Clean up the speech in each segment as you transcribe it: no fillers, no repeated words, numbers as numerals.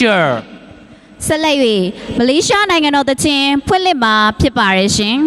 Malaysia ဆက်လက်၍မလေးရှားနိုင်ငံတော်သချင်းဖွင့်လှစ်မှာဖြစ်ပါရဲ့ရှင်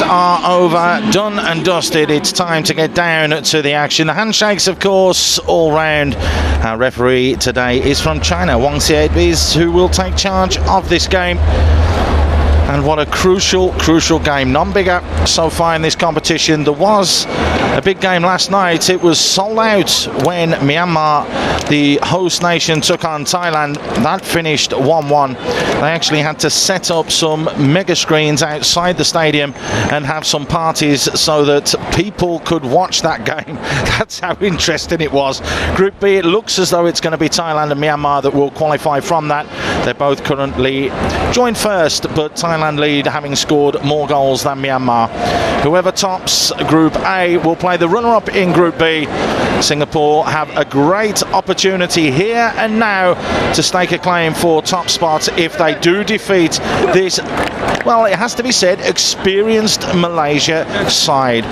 Are over, done and dusted. It's time to get down to the action. The handshakes, of course, all round. Our referee today is from China, Wang Xiaobiz, who will take charge of this game. And what a crucial game. None bigger so far in this competition. There was a big game last night. It was sold out when Myanmar, the host nation, took on Thailand. That finished 1-1. They actually had to set up some mega screens outside the stadium and have some parties so that people could watch that game. That's how interesting it was. Group B, it looks as though it's going to be Thailand and Myanmar that will qualify from that. They're both currently joined first, but Thailand lead, having scored more goals than Myanmar. Whoever tops Group A will play the runner-up in Group B. Singapore have a great opportunity here and now to stake a claim for top spot if they do defeat this, well, it has to be said, experienced Malaysia side.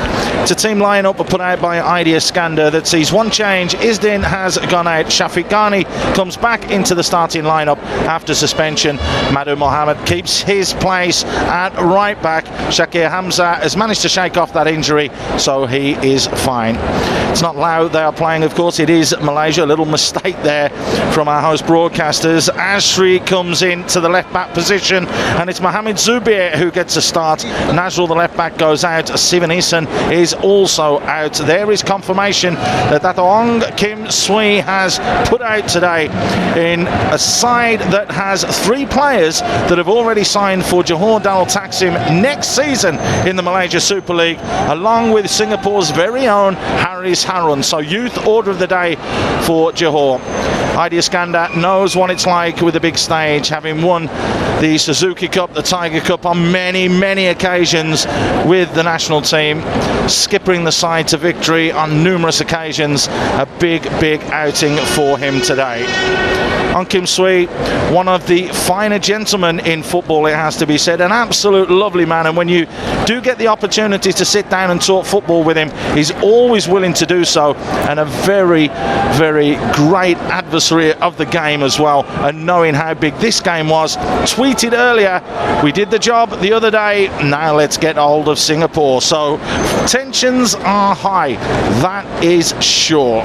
It's a team line-up put out by Idea Skander that sees one change. Izdin has gone out. Shafiq Ghani comes back into the starting line-up after suspension. Madhu Mohammed keeps his place at right back. Shakir Hamza has managed to shake off that injury, so he is fine. It's not Lao they are playing, of course, it is Malaysia. A little mistake there from our host broadcasters. Ashri comes in to the left back position, and it's Mohamed Zubir who gets a start. Nazrul, the left back, goes out. Sivan Isan is also out. There is confirmation that Ong Kim Sui has put out today in a side that has 3 players that have already signed for Johor Darul Taksim next season in the Malaysia Super League, along with Singapore's very own Haris Harun. So youth order of the day for Johor. Idea Skander knows what it's like with the big stage, having won the Suzuki Cup, the Tiger Cup on many occasions with the national team, skippering the side to victory on numerous occasions. A big outing for him today. Ong Kim Sui, one of the finer gentlemen in football, it has to be said, an absolute lovely man, and when you do get the opportunity to sit down and talk football with him, he's always willing to do so, and a very great adversary of the game as well. And knowing how big this game was, tweeted earlier, we did the job the other day, now let's get hold of Singapore. So tensions are high, that is sure.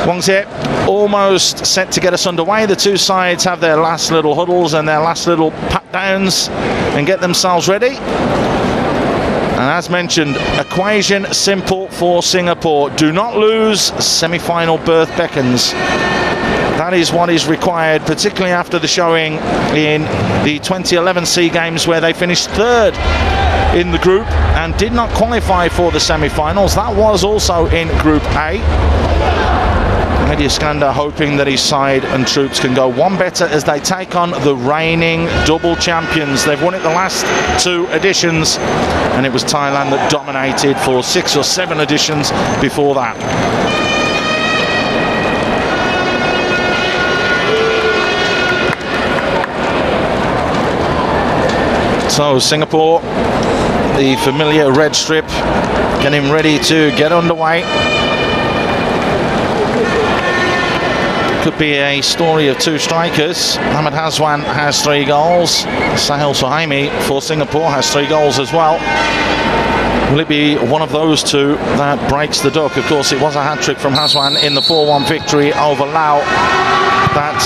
Wang's here, almost set to get us underway. The two sides have their last little huddles and their last little pat downs and get themselves ready. And as mentioned, equation simple for Singapore. Do not lose, semi-final berth beckons. That is what is required, particularly after the showing in the 2011 SEA Games, where they finished 3rd in the group and did not qualify for the semi-finals. That was also in Group A. Idea Skander hoping that his side and troops can go one better as they take on the reigning double champions. They've won it the last 2 editions, and it was Thailand that dominated for 6 or 7 editions before that. So Singapore, the familiar red strip, getting ready to get underway. Could be a story of two strikers. Ahmed Hazwan has 3 goals. Sahil Suhaimi for Singapore has 3 goals as well. Will it be one of those two that breaks the duck? Of course, it was a hat-trick from Hazwan in the 4-1 victory over Laos that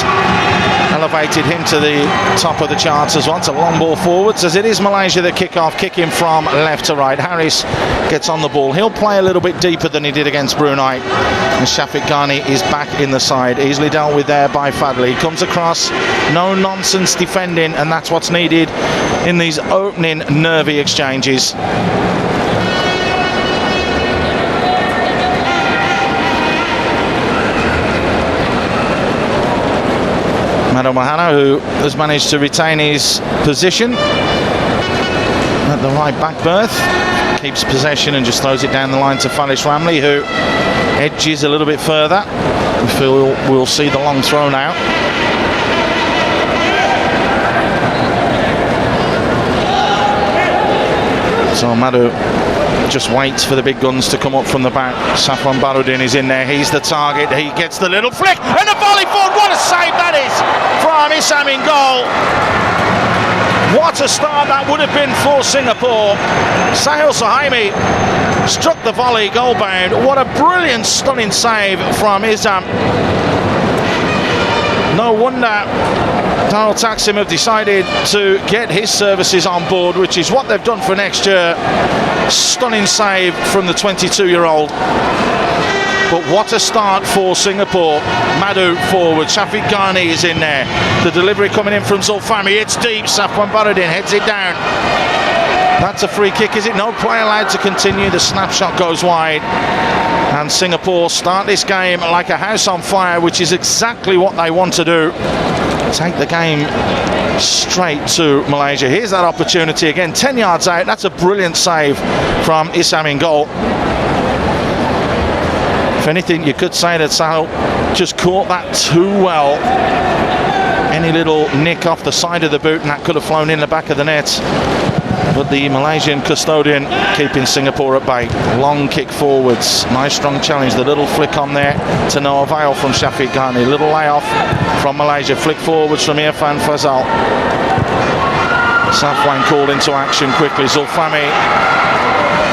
elevated him to the top of the charts as well. It's a long ball forwards, as it is Malaysia that kick off, kicking from left to right. Harris gets on the ball. He'll play a little bit deeper than he did against Brunei. And Shafiq Ghani is back in the side. Easily dealt with there by Fadli. Comes across, no nonsense defending, and that's what's needed in these opening nervy exchanges. Mado Mohd, who has managed to retain his position at the right back berth, keeps possession and just throws it down the line to Falish Ramli, who edges a little bit further. We feel we'll see the long throw now. So Mado just waits for the big guns to come up from the back. Safwan Baruddin is in there. He's the target. He gets the little flick and a volley forward. What a save that is from Issam in goal. What a start that would have been for Singapore. Sahil Suhaimi struck the volley goal bound. What a brilliant, stunning save from Issam. No wonder Darryl Taksim have decided to get his services on board, which is what they've done for next year. Stunning save from the 22-year-old. But what a start for Singapore. Madu forward, Shafiq Ghani is in there. The delivery coming in from Zulfami, it's deep. Safwan Baruddin heads it down. That's a free kick, is it? No play allowed to continue. The snapshot goes wide. And Singapore start this game like a house on fire, which is exactly what they want to do. Take the game straight to Malaysia. Here's that opportunity again, 10 yards out. That's a brilliant save from Issam in goal. If anything, you could say that Sahil just caught that too well. Any little nick off the side of the boot and that could have flown in the back of the net. But the Malaysian custodian keeping Singapore at bay. Long kick forwards, nice strong challenge. The little flick on there to no avail from Shafiq Ghani. Little layoff from Malaysia. Flick forwards from Irfan Fazal. Safwan called into action quickly. Zulfami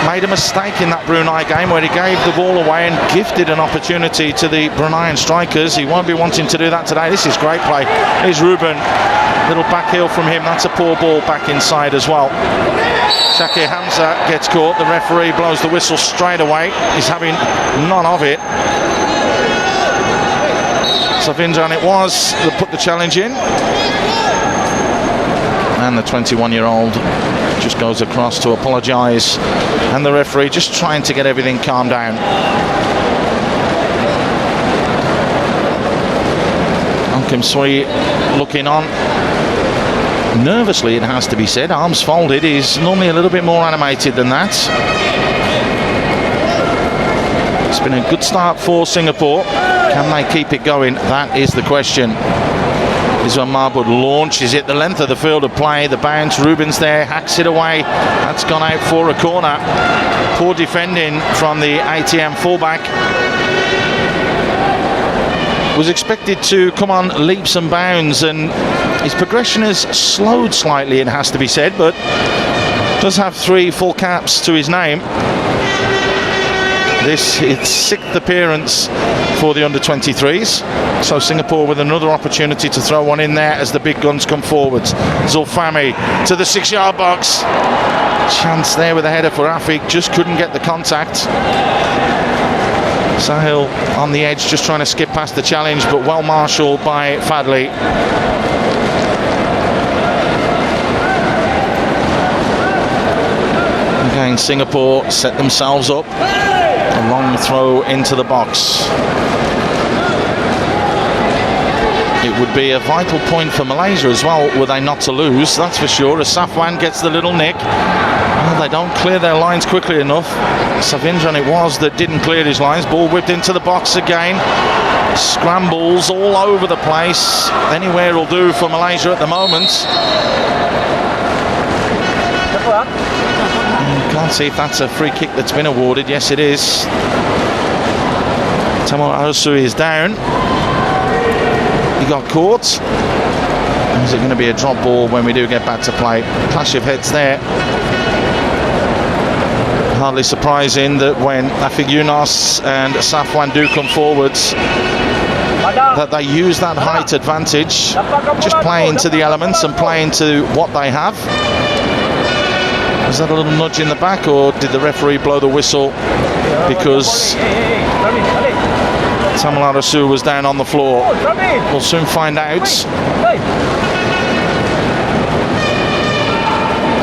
made a mistake in that Brunei game where he gave the ball away and gifted an opportunity to the Bruneian strikers. He won't be wanting to do that today. This is great play. Here's Ruben. Little back heel from him. That's a poor ball back inside as well. Shakir Hamza gets caught. The referee blows the whistle straight away. He's having none of it. Savindran it was that put the challenge in. And the 21-year-old just goes across to apologise. And the referee just trying to get everything calmed down. Kim Sui looking on. Nervously, it has to be said. Arms folded. He's normally a little bit more animated than that. It's been a good start for Singapore. Can they keep it going? That is the question. Izwan Mahmood launches it the length of the field of play. The bounce, Rubens there, hacks it away. That's gone out for a corner. Poor defending from the ATM fullback. Was expected to come on leaps and bounds, and his progression has slowed slightly, it has to be said, but does have 3 full caps to his name. This is 6th appearance for the under-23s. So Singapore with another opportunity to throw one in there as the big guns come forwards. Zulfami to the 6-yard box. Chance there with a header for Afiq, just couldn't get the contact. Sahil on the edge, just trying to skip past the challenge, but well marshalled by Fadli. Again, Singapore set themselves up. A long throw into the box. It would be a vital point for Malaysia as well, were they not to lose, that's for sure. As Safwan gets the little nick. Well, they don't clear their lines quickly enough. Savindran it was that didn't clear his lines. Ball whipped into the box again. Scrambles all over the place. Anywhere will do for Malaysia at the moment. Can't see if that's a free kick that's been awarded. Yes, it is. Tamar Osui is down. he got caught. Is it going to be a drop ball when we do get back to play? Clash of heads there. Hardly surprising that when Afiq Yunos and Safwan do come forwards, that they use that height advantage, just playing to the elements and playing to what they have. Was that a little nudge in the back, or did the referee blow the whistle because Tamala Rasu was down on the floor? We'll soon find out.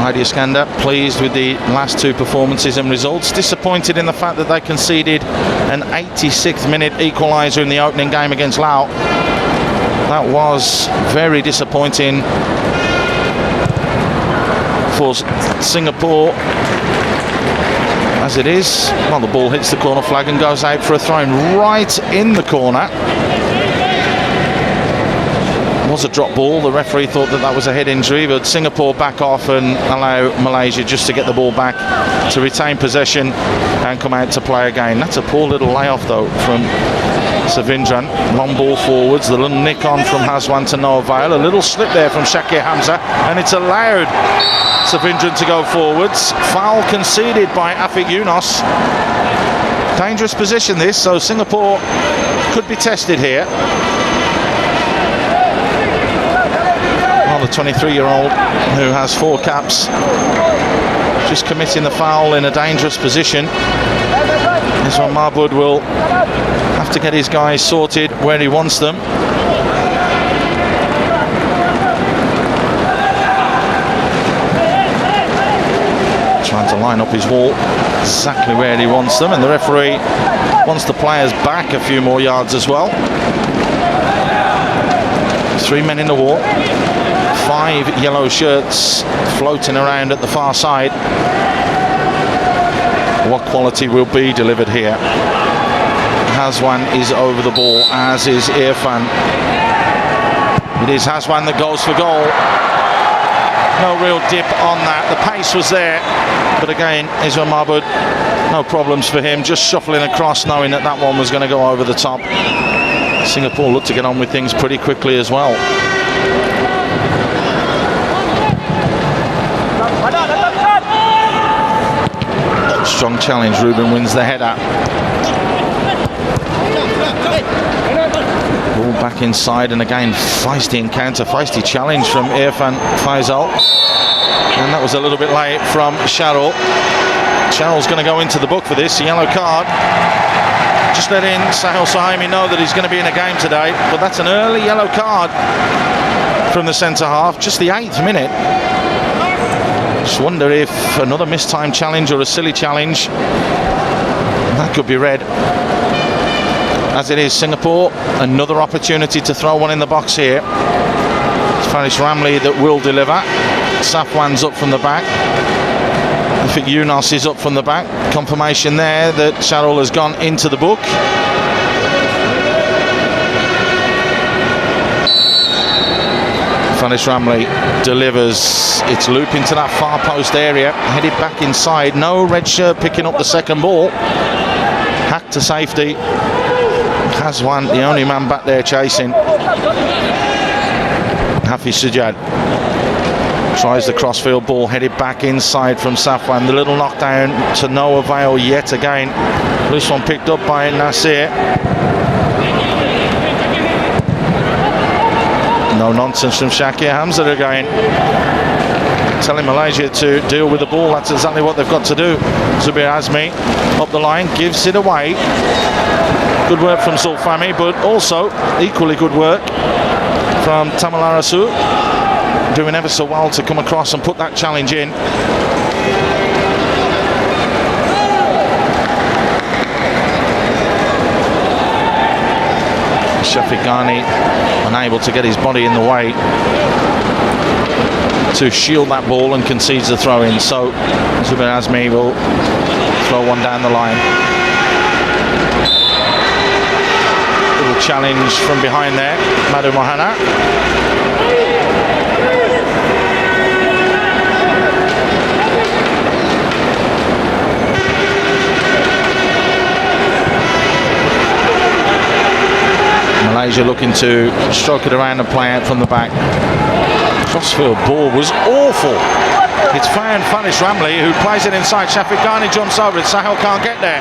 Heidi Iskander pleased with the last two performances and results, disappointed in the fact that they conceded an 86th minute equaliser in the opening game against Laos. That was very disappointing for Singapore. As it is, well, the ball hits the corner flag and goes out for a throw-in right in the corner. Was a drop ball. The referee thought that was a head injury, but Singapore back off and allow Malaysia just to get the ball back, to retain possession and come out to play again. That's a poor little layoff though from Savindran. Long ball forwards, the little nick on from Hazwan to no avail. A little slip there from Shakir Hamza, and it's allowed Savindran to go forwards. Foul conceded by Afiq Yunos. Dangerous position this, so Singapore could be tested here. The 23-year-old who has 4 caps just committing the foul in a dangerous position. This one, Mahmoud will have to get his guys sorted where he wants them. Trying to line up his wall exactly where he wants them, and the referee wants the players back a few more yards as well. 3 men in the wall. 5 yellow shirts floating around at the far side. What quality will be delivered here? Hazwan is over the ball, as is Irfan. It is Hazwan that goes for goal. No real dip on that. The pace was there, but again, Ismail Mahmoud, no problems for him. Just shuffling across, knowing that that one was going to go over the top. Singapore looked to get on with things pretty quickly as well. Strong challenge. Ruben wins the header. Ball back inside, and again feisty encounter, feisty challenge from Irfan Faisal, and that was a little bit late from Sharul. Sharul's going to go into the book for this, a yellow card. Just letting Sahil Rozaimi know that he's going to be in a game today, but that's an early yellow card from the centre half, just the 8th minute. Just wonder if another mistimed challenge or a silly challenge, that could be red. As it is, Singapore, another opportunity to throw one in the box here. It's Faris Ramli that will deliver. Safwan's up from the back. I think Yunos is up from the back. Confirmation there that Sharul has gone into the book. Faris Ramli delivers. It's loop into that far post area, headed back inside. No red shirt picking up the second ball. Hacked to safety. Hazwan, the only man back there chasing. Hafiz Sujad tries the crossfield ball, headed back inside from Safwan. The little knockdown to no avail yet again. This one picked up by Nasir. No nonsense from Shakir Hamza again. Telling Malaysia to deal with the ball. That's exactly what they've got to do. Zubir Azmi up the line, gives it away. Good work from Zulfami, but also equally good work from Tamala Rasu, doing ever so well to come across and put that challenge in. Shafiq Ghani unable to get his body in the way to shield that ball and concedes the throw in. So Zubir Azmi will throw one down the line. Little challenge from behind there, Madhu Mohana. Malaysia looking to stroke it around and play out from the back. Crossfield ball was awful. It's found Faris Ramli, who plays it inside. Shafiq Ghani jumps over it. Sahel can't get there.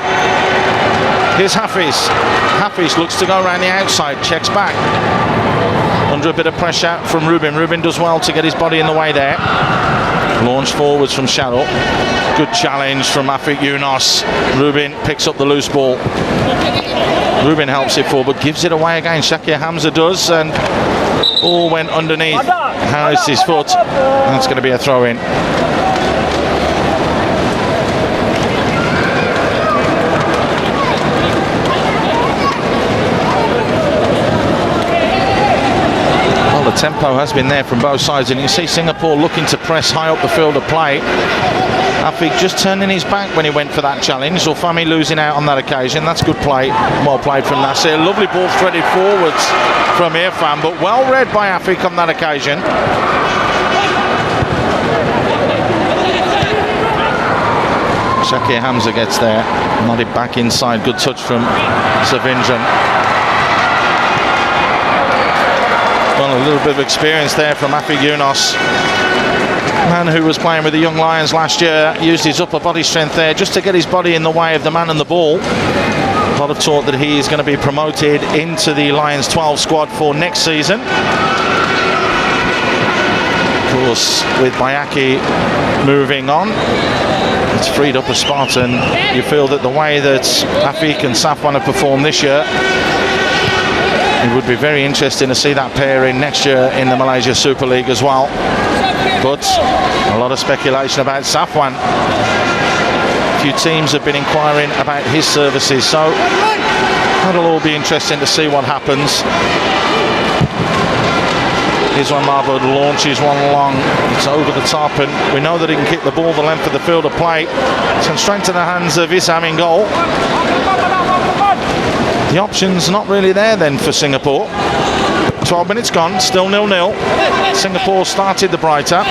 Here's Hafiz. Hafiz looks to go around the outside, checks back. Under a bit of pressure from Rubin. Rubin does well to get his body in the way there. Launch forwards from Shadow. Good challenge from Afiq Yunos. Rubin picks up the loose ball. Rubin helps it forward, but gives it away again. Shakir Hamza does, and all went underneath Harris's foot. That's going to be a throw in. The tempo has been there from both sides, and you see Singapore looking to press high up the field of play. Afiq just turning his back when he went for that challenge. Zulfami losing out on that occasion. That's good play, well played from Nasir. Lovely ball threaded forwards from Irfan, but well read by Afiq on that occasion. Shakir Hamza gets there, nodded back inside. Good touch from Savindran. Well, a little bit of experience there from Afiq Yunos, man who was playing with the Young Lions last year. Used his upper body strength there just to get his body in the way of the man and the ball. A lot of talk that he is going to be promoted into the Lions 12 squad for next season. Of course, with Bayaki moving on, it's freed up a spot, and you feel that the way that Afiq and Safwan have performed this year, it would be very interesting to see that pair in next year in the Malaysia Super League as well. But a lot of speculation about Safwan. A few teams have been inquiring about his services, so that'll all be interesting to see what happens. Here's one Mahmoud launches one long. It's over the top, and we know that he can kick the ball the length of the field of play. It's going straight to the hands of Isam in goal. The option's not really there then for Singapore. 12 minutes gone, still 0-0. Singapore started the brighter.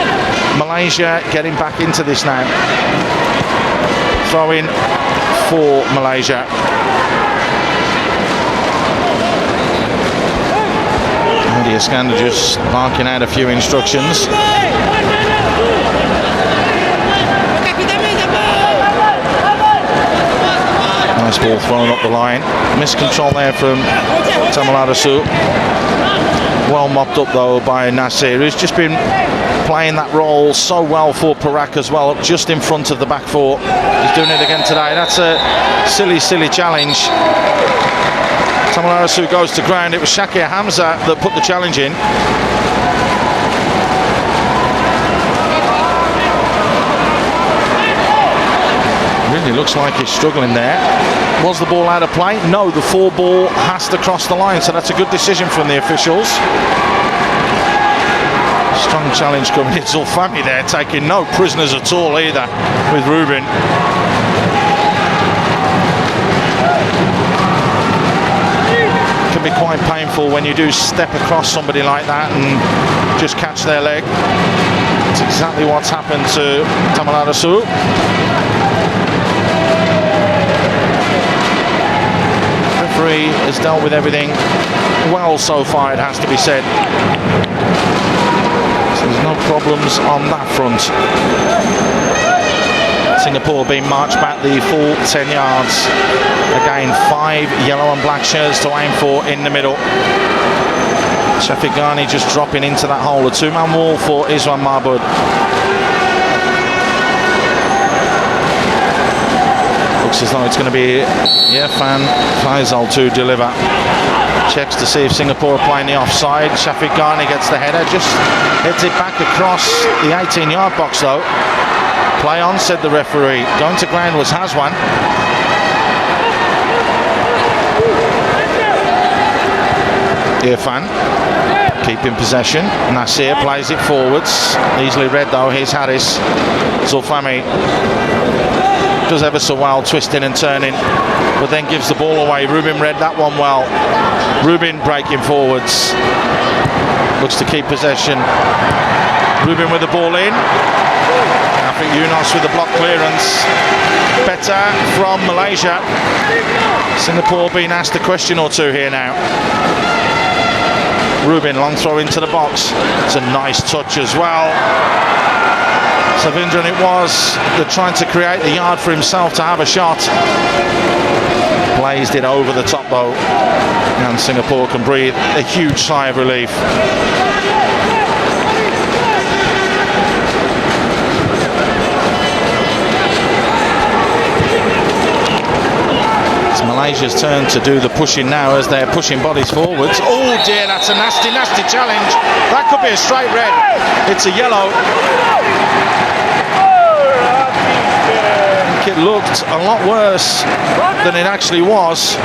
Malaysia getting back into this now. Throw in for Malaysia. Andy Iskander just marking out a few instructions. Nice ball thrown up the line. Miscontrol there from Tamal Arasu. Well mopped up though by Nasir, who's just been playing that role so well for Perak as well, just in front of the back four. He's doing it again today. That's a silly challenge. Tamal Arasu goes to ground. It was Shakir Hamza that put the challenge in. Really looks like he's struggling there. Was the ball out of play? No, the full ball has to cross the line, so that's a good decision from the officials. Strong challenge coming in. Zulfami there taking no prisoners at all either with Rubin. Can be quite painful when you do step across somebody like that and just catch their leg. It's exactly what's happened to Tamal Arasu. Referee has dealt with everything well so far, it has to be said. So there's no problems on that front. Singapore being marched back the full 10 yards. Again, 5 yellow and black shirts to aim for in the middle. Shafiq Ghani just dropping into that hole. A two-man wall for Izwan Mahmoud. Looks as though it's going to be Irfan Faisal to deliver. Checks to see if Singapore are playing the offside. Shafiq Ghani gets the header, just heads it back across the 18-yard box though. Play on, said the referee. Going to ground was Hazwan. Irfan keeping possession. Nasir plays it forwards. Easily read though. Here's Harris. Zulfami does ever so well, twisting and turning, but then gives the ball away. Rubin read that one well. Rubin breaking forwards. Looks to keep possession. Rubin with the ball in. I think Yunos with the block clearance. Better from Malaysia. Singapore being asked a question or two here now. Rubin, long throw into the box. It's a nice touch as well. Savindran it was. They're trying to create the yard for himself to have a shot. Blazed it over the top though. And Singapore can breathe a huge sigh of relief. Malaysia's turn to do the pushing now as they're pushing bodies forwards. Oh dear, that's a nasty challenge. That could be a straight red. It's a yellow. I think it looked a lot worse than it actually was.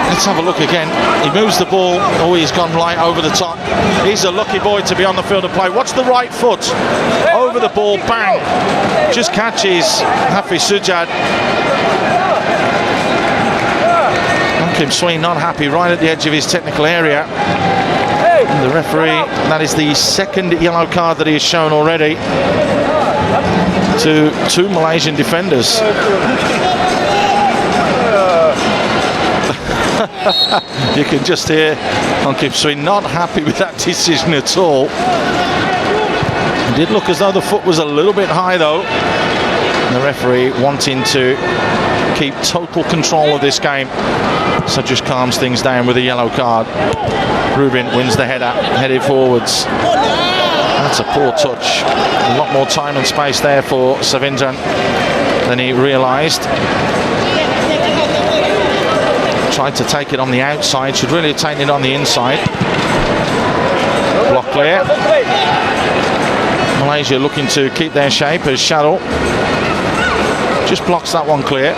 Let's have a look again. He moves the ball. Oh, he's gone right over the top. He's a lucky boy to be on the field of play. Watch the right foot. Over the ball, bang. Just catches Afiq Sujad. Kim Swee not happy, right at the edge of his technical area. And the referee, that is the second yellow card that he has shown already to two Malaysian defenders. You can just hear Kim Swee not happy with that decision at all. It did look as though the foot was a little bit high though. And the referee wanting to keep total control of this game, so just calms things down with a yellow card. Rubin wins the header, headed forwards. That's a poor touch. A lot more time and space there for Savindran than he realised. Tried to take it on the outside, should really have taken it on the inside. Block clear. Malaysia looking to keep their shape as Shadow just blocks that one clear.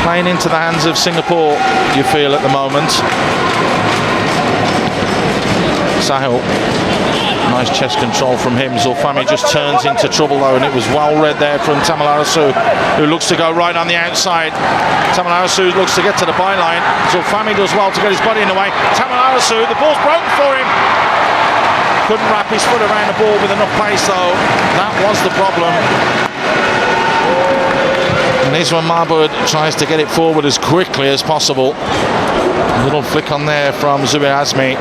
Playing into the hands of Singapore, you feel at the moment. Sahil, nice chest control from him. Zulfami just turns into trouble though, and it was well read there from Tamalarasu, who looks to go right on the outside. Tamalarasu looks to get to the byline. Zulfami does well to get his body in the way. Tamalarasu, the ball's broken for him. Couldn't wrap his foot around the ball with enough pace though. That was the problem. And Iswan Mahmood tries to get it forward as quickly as possible. A little flick on there from Zubir Azmi.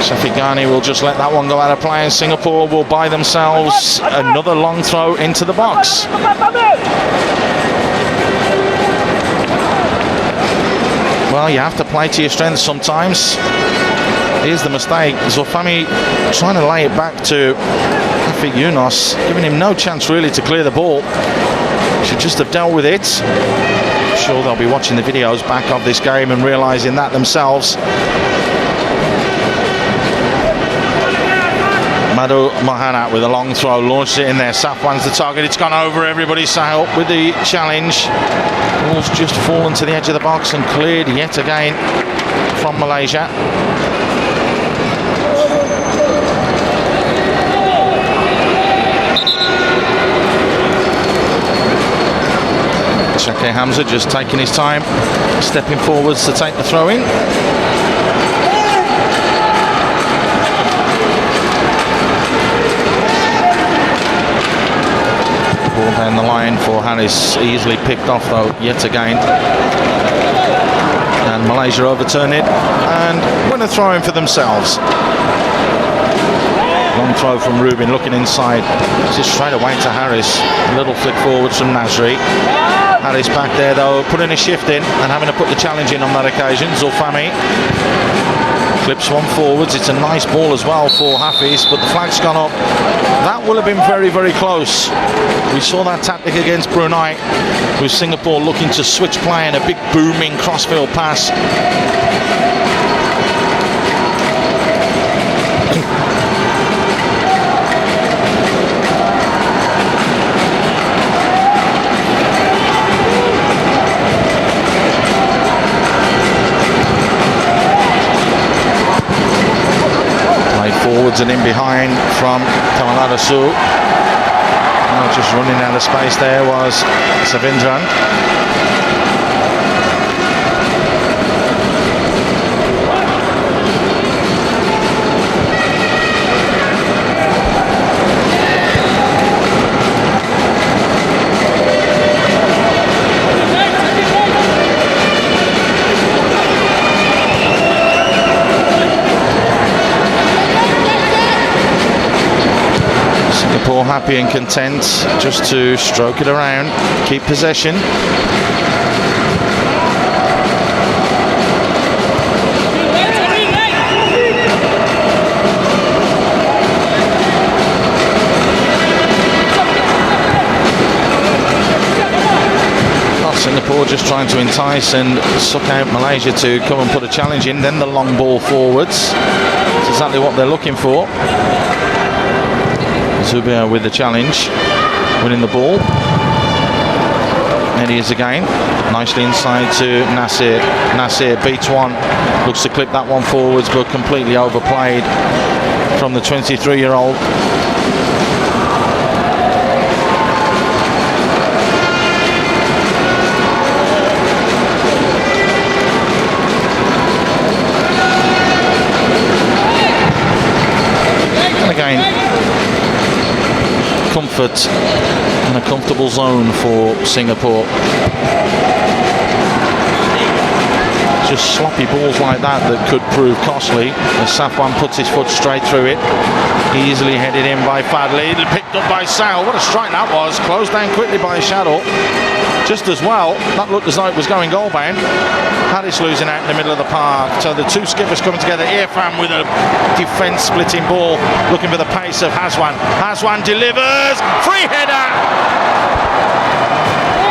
Shafiq Ghani will just let that one go out of play, and Singapore will buy themselves another long throw into the box. Well, you have to play to your strengths sometimes. Here's the mistake. Zulfami trying to lay it back to Afiq Yunos, giving him no chance really to clear the ball. Should just have dealt with it. I'm sure they'll be watching the videos back of this game and realising that themselves. Madhu Mohana with a long throw, launched it in there. Safwan's the target. It's gone over everybody. Sahil with the challenge. Ball's just fallen to the edge of the box and cleared yet again from Malaysia. Shakir Hamza just taking his time, stepping forwards to take the throw in. Ball down the line for Harris, easily picked off though yet again. And Malaysia overturn it and win a throw in for themselves. Long throw from Rubin, looking inside. Just straight away to Harris. A little flick forwards from Nasri. Harris back there though, putting a shift in and having to put the challenge in on that occasion. Zulfami clips one forwards. It's a nice ball as well for Hafiz, but the flag's gone up. That will have been very, very close. We saw that tactic against Brunei, with Singapore looking to switch play and a big booming crossfield pass. Forwards and in behind from Tamalarasu. Just running out of space there was Savindran. Singapore happy and content just to stroke it around, keep possession. Singapore just trying to entice and suck out Malaysia to come and put a challenge in. Then the long ball forwards. That's exactly what they're looking for. Zubair with the challenge, winning the ball. And he is again. Nicely inside to Nasir. Nasir beats one. Looks to clip that one forwards, but completely overplayed from the 23-year-old. Comfort and a comfortable zone for Singapore. Just sloppy balls like that could prove costly as Safwan puts his foot straight through it. Easily headed in by Fadli, picked up by Sal. What a strike that was, closed down quickly by Shadow. Just as well, that looked as though it was going goal bound. Harris losing out in the middle of the park. So the two skippers coming together. Irfan with a defence splitting ball, looking for the pace of Hazwan. Hazwan delivers, free header.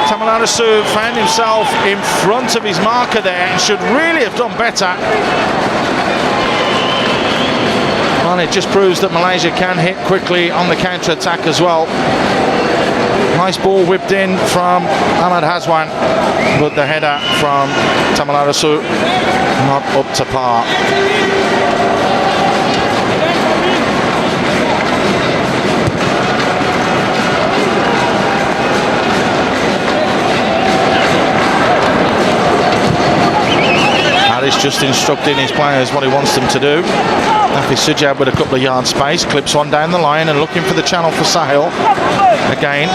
Tamal Arasu found himself in front of his marker there and should really have done better. Well, it just proves that Malaysia can hit quickly on the counter-attack as well. Nice ball whipped in from Ahmad Hazwan, but the header from Tamal Arasu not up to par. Harris just instructing his players what he wants them to do. Afiq Sujab with a couple of yards space, clips one down the line and looking for the channel for Sahil. Again,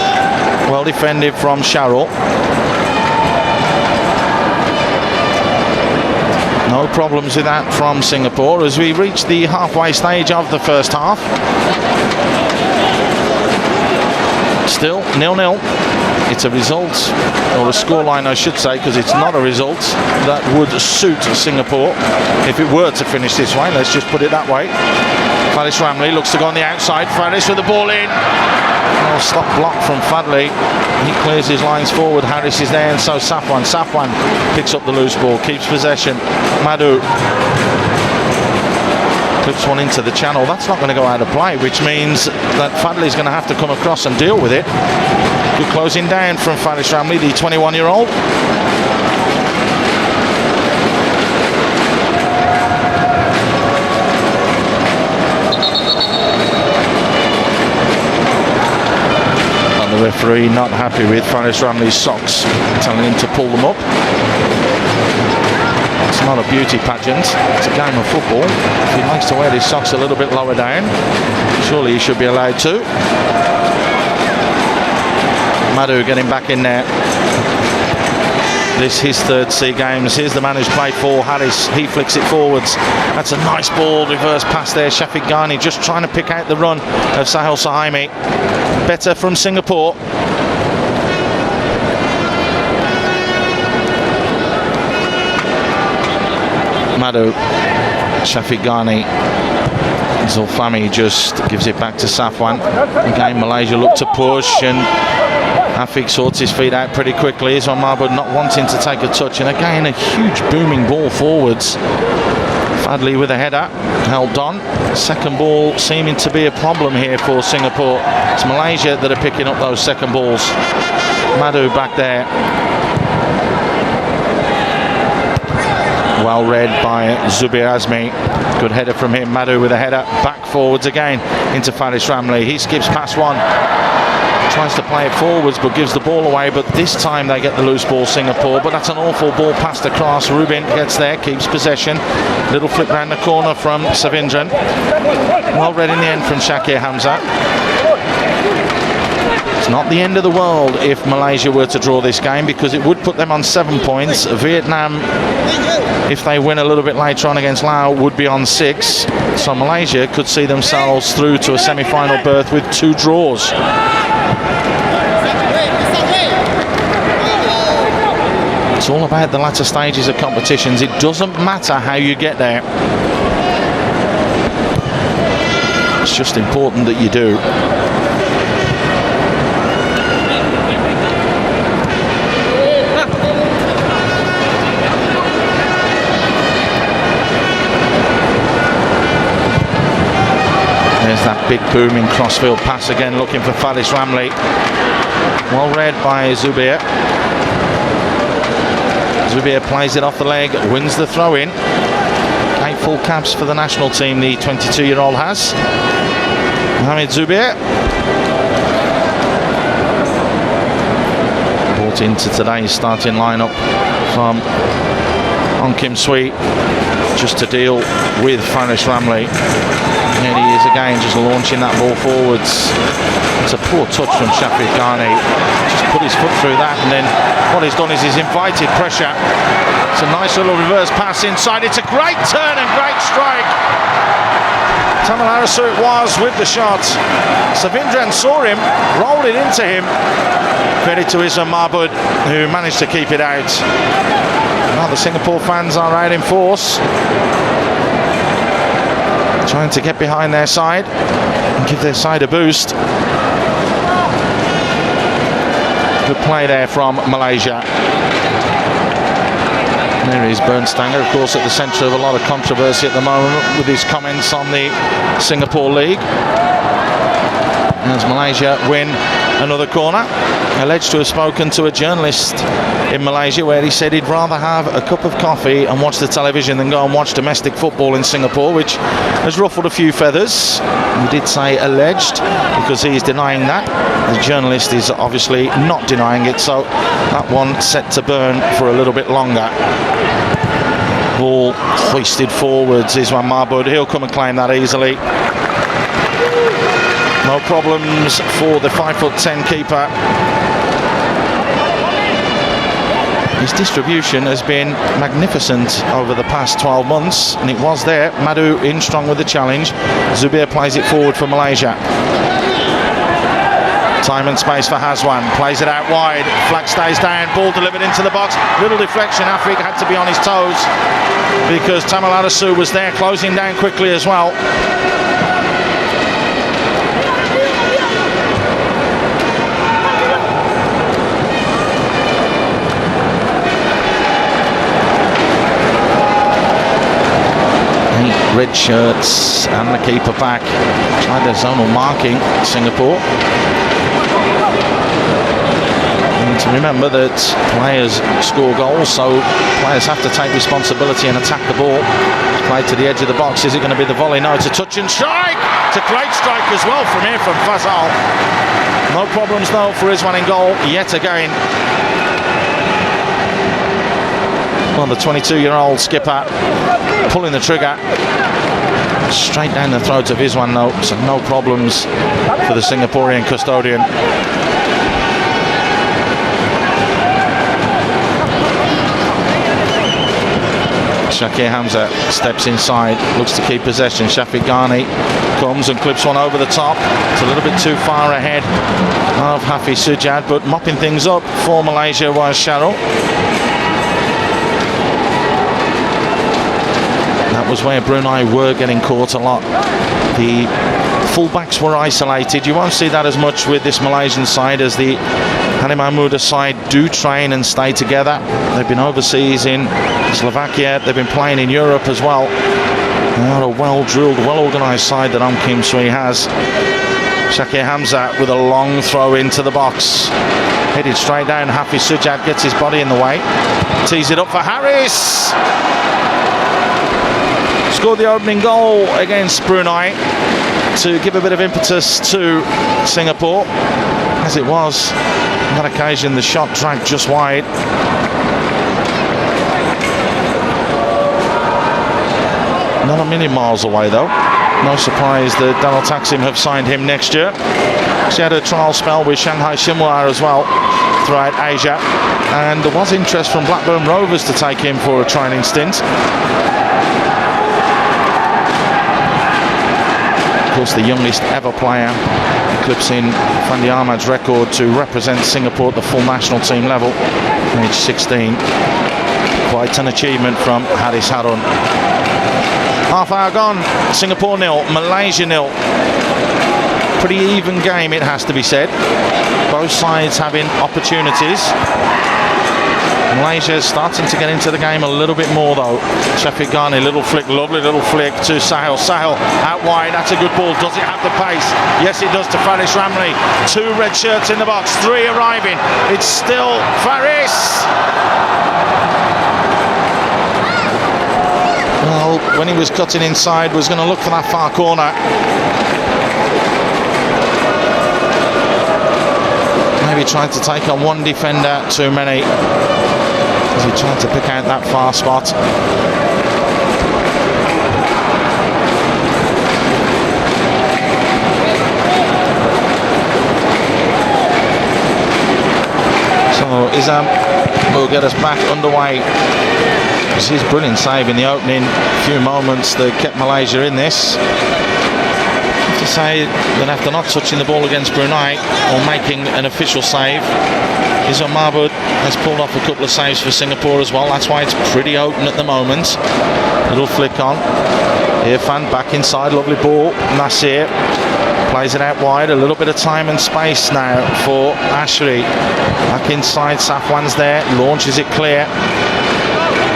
well defended from Sharrell. No problems with that from Singapore as we reach the halfway stage of the first half. Still 0-0. It's a result, or a scoreline I should say, because it's not a result that would suit Singapore if it were to finish this way. Let's just put it that way. Faris Ramli looks to go on the outside. Faris with the ball in. Oh, stop block from Fadli. He clears his lines forward. Harris is there, and so Safwan. Safwan picks up the loose ball, keeps possession. Madhu clips one into the channel. That's not going to go out of play, which means that Fadli's going to have to come across and deal with it. Good closing down from Faris Ramli, the 21-year-old. And the referee not happy with Faris Ramli's socks, telling him to pull them up. It's not a beauty pageant, it's a game of football. If he likes to wear his socks a little bit lower down, surely he should be allowed to. Madhu getting back in there. This his third SEA Games. Here's the man who's played for Harris. He flicks it forwards. That's a nice ball, reverse pass there. Shafiq Ghani just trying to pick out the run of Sahil Suhaimi. Better from Singapore. Madhu, Shafiq Ghani, Zulfami just gives it back to Safwan. Again, Malaysia look to push and Afiq sorts his feet out pretty quickly. Izwan Mahmoud not wanting to take a touch, and again a huge booming ball forwards. Fadli with a header, held on. Second ball seeming to be a problem here for Singapore. It's Malaysia that are picking up those second balls. Madhu back there. Well read by Zubair Azmi. Good header from him. Madhu with a header back forwards again into Faris Ramli. He skips past one, tries to play it forwards but gives the ball away, but this time they get the loose ball, Singapore. But that's an awful ball passed across. Rubin gets there, keeps possession. Little flick round the corner from Savindran. Well read in the end from Shakir Hamza. It's not the end of the world if Malaysia were to draw this game, because it would put them on 7 points. Vietnam if they win a little bit later on against Laos, would be on 6. So Malaysia could see themselves through to a semi-final berth with 2 draws. It's all about the latter stages of competitions. It doesn't matter how you get there. It's just important that you do. There's that big booming crossfield pass again, looking for Faris Ramli. Well read by Zubair. Zubair plays it off the leg, wins the throw-in. 8 full caps for the national team, the 22-year-old has. Mohamed Zubair. Brought into today's starting lineup from Ong Kim Sui, just to deal with Faris Ramli. And he is again just launching that ball forwards. It's a poor touch from Shafiq Ghani. Just put his foot through that, and then what he's done is he's invited pressure. It's a nice little reverse pass inside. It's a great turn and great strike. Tamal Arasu it was with the shot. Savindran saw him, rolled it into him. Credit to Islam Mahmoud, who managed to keep it out. Well, the Singapore fans are out in force, trying to get behind their side and give their side a boost. Good play there from Malaysia. There is Bernstanger, of course, at the centre of a lot of controversy at the moment with his comments on the Singapore League. As Malaysia win another corner, alleged to have spoken to a journalist in Malaysia where he said he'd rather have a cup of coffee and watch the television than go and watch domestic football in Singapore, which has ruffled a few feathers. He did say alleged because he's denying that. The journalist is obviously not denying it, so that one set to burn for a little bit longer. Ball hoisted forwards, Iswan Mahmoud, he'll come and claim that easily. No problems for the 5'10" keeper. His distribution has been magnificent over the past 12 months, and it was there. Madu in strong with the challenge. Zubair plays it forward for Malaysia. Time and space for Hazwan, plays it out wide. Flag stays down, ball delivered into the box. Little deflection, Afiq had to be on his toes because Tamal Arasu was there closing down quickly as well. Red shirts and the keeper back. Tried their zonal marking, Singapore. And to remember that players score goals, so players have to take responsibility and attack the ball. Played to the edge of the box. Is it going to be the volley? No, it's a touch and strike. It's a great strike as well from here from Fazal. No problems though for Iswan in goal yet again. Well, the 22-year-old skipper pulling the trigger straight down the throat of Iswan though, so no problems for the Singaporean custodian. Shakir Hamza steps inside, looks to keep possession. Shafiq Ghani comes and clips one over the top. It's a little bit too far ahead of Hafiz Sujad, but mopping things up for Malaysia was Sharul. That was where Brunei were getting caught a lot. The fullbacks were isolated. You won't see that as much with this Malaysian side, as the Hani Mahmuda side do train and stay together. They've been overseas in Slovakia. They've been playing in Europe as well. They are a well-drilled, well-organised side that Ong Kim Sui has. Shakir Hamza with a long throw into the box. Headed straight down. Hafiz Sujad gets his body in the way. Tees it up for Harris. Scored the opening goal against Brunei to give a bit of impetus to Singapore. As it was, on that occasion, the shot dragged just wide. Not a million miles away though. No surprise that Daniel Taksim have signed him next year. She had a trial spell with Shanghai Shenhua as well. throughout Asia, and there was interest from Blackburn Rovers to take him for a training stint. Of course, the youngest ever player, eclipsing Fandi Ahmad's record to represent Singapore at the full national team level, age 16. Quite an achievement from Haris Harun. Half hour gone, Singapore 0, Malaysia 0. Pretty even game, it has to be said. Both sides having opportunities. Malaysia starting to get into the game a little bit more though. Shafiq Ghani, little flick, lovely little flick to Sahil. Sahil out wide, that's a good ball. Does it have the pace? Yes, it does to Faris Ramli. 2 red shirts in the box, 3 arriving. It's still Faris. Well, when he was cutting inside, was going to look for that far corner. Maybe tried to take on one defender too many, as he tried to pick out that far spot. So Izam will get us back underway. This is brilliant save in the opening few moments that kept Malaysia in this. To say that after not touching the ball against Brunei or making an official save, Izam Mahmood has pulled off a couple of saves for Singapore as well. That's why it's pretty open at the moment. Little flick on. Irfan back inside, lovely ball. Nasir plays it out wide. A little bit of time and space now for Ashri. Back inside, Safwan's there, launches it clear.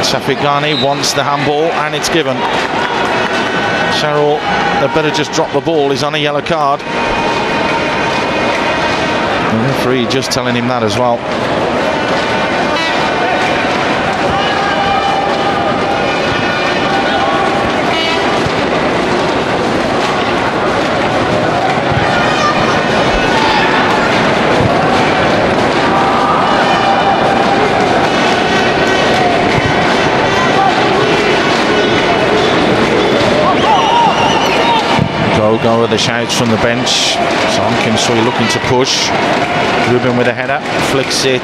Shafiq Ghani wants the handball and it's given. Cheryl, they better just drop the ball. He's on a yellow card. The referee just telling him that as well. Go with the shouts from the bench. Son Kim Sui looking to push. Ruben with a header, flicks it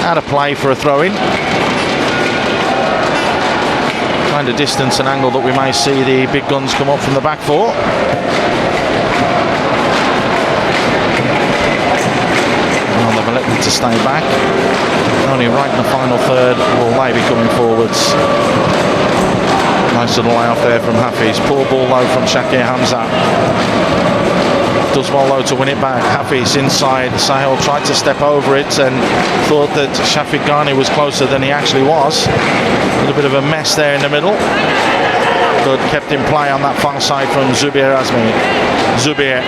out of play for a throw-in. Kind of distance and angle that we may see the big guns come up from the back for. Well, they've elected to stay back. Only right in the final third will they be coming forwards. Nice little layoff there from Hafiz. Poor ball though from Shakir Hamza. Does well though to win it back. Hafiz inside. Sahil tried to step over it and thought that Shafiq Ghani was closer than he actually was. A little bit of a mess there in the middle. But kept in play on that far side from Zubair Azmi. Zubair.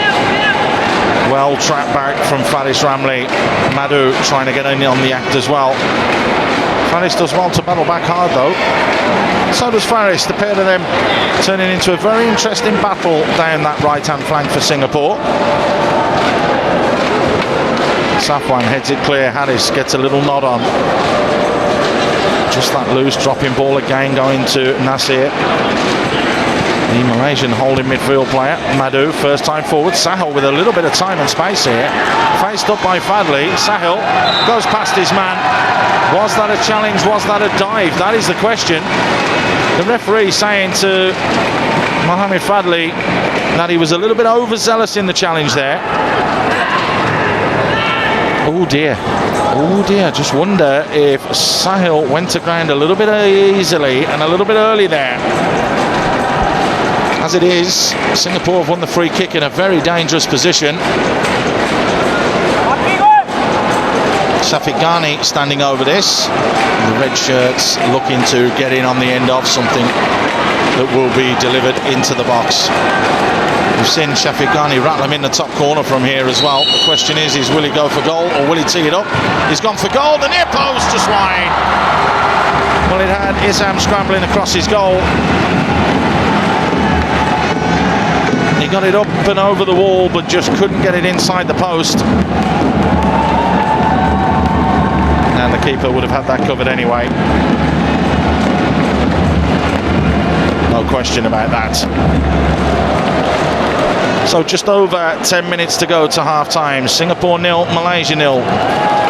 Well trapped back from Faris Ramli. Madhu trying to get in on the act as well. Faris does well to battle back hard though. So does Faris. The pair of them turning into a very interesting battle down that right-hand flank for Singapore. Safwan heads it clear. Harris gets a little nod on. Just that loose dropping ball again going to Nasir. The Malaysian holding midfield player, Madhu, first time forward. Sahil with a little bit of time and space here. Faced up by Fadli. Sahil goes past his man. Was that a challenge? Was that a dive? That is the question. The referee saying to Mohamed Fadli that he was a little bit overzealous in the challenge there. Oh dear. Oh dear. Just wonder if Sahil went to ground a little bit easily and a little bit early there. As it is, Singapore have won the free kick in a very dangerous position. Shafiq Ghani standing over this. The red shirts looking to get in on the end of something that will be delivered into the box. We've seen Shafiq Ghani rattle him in the top corner from here as well. The question is will he go for goal or will he tee it up? He's gone for goal. The near post just wide. Well, it had Izam scrambling across his goal. He got it up and over the wall, but just couldn't get it inside the post. And the keeper would have had that covered anyway. No question about that. So just over 10 minutes to go to half-time. Singapore 0, Malaysia 0.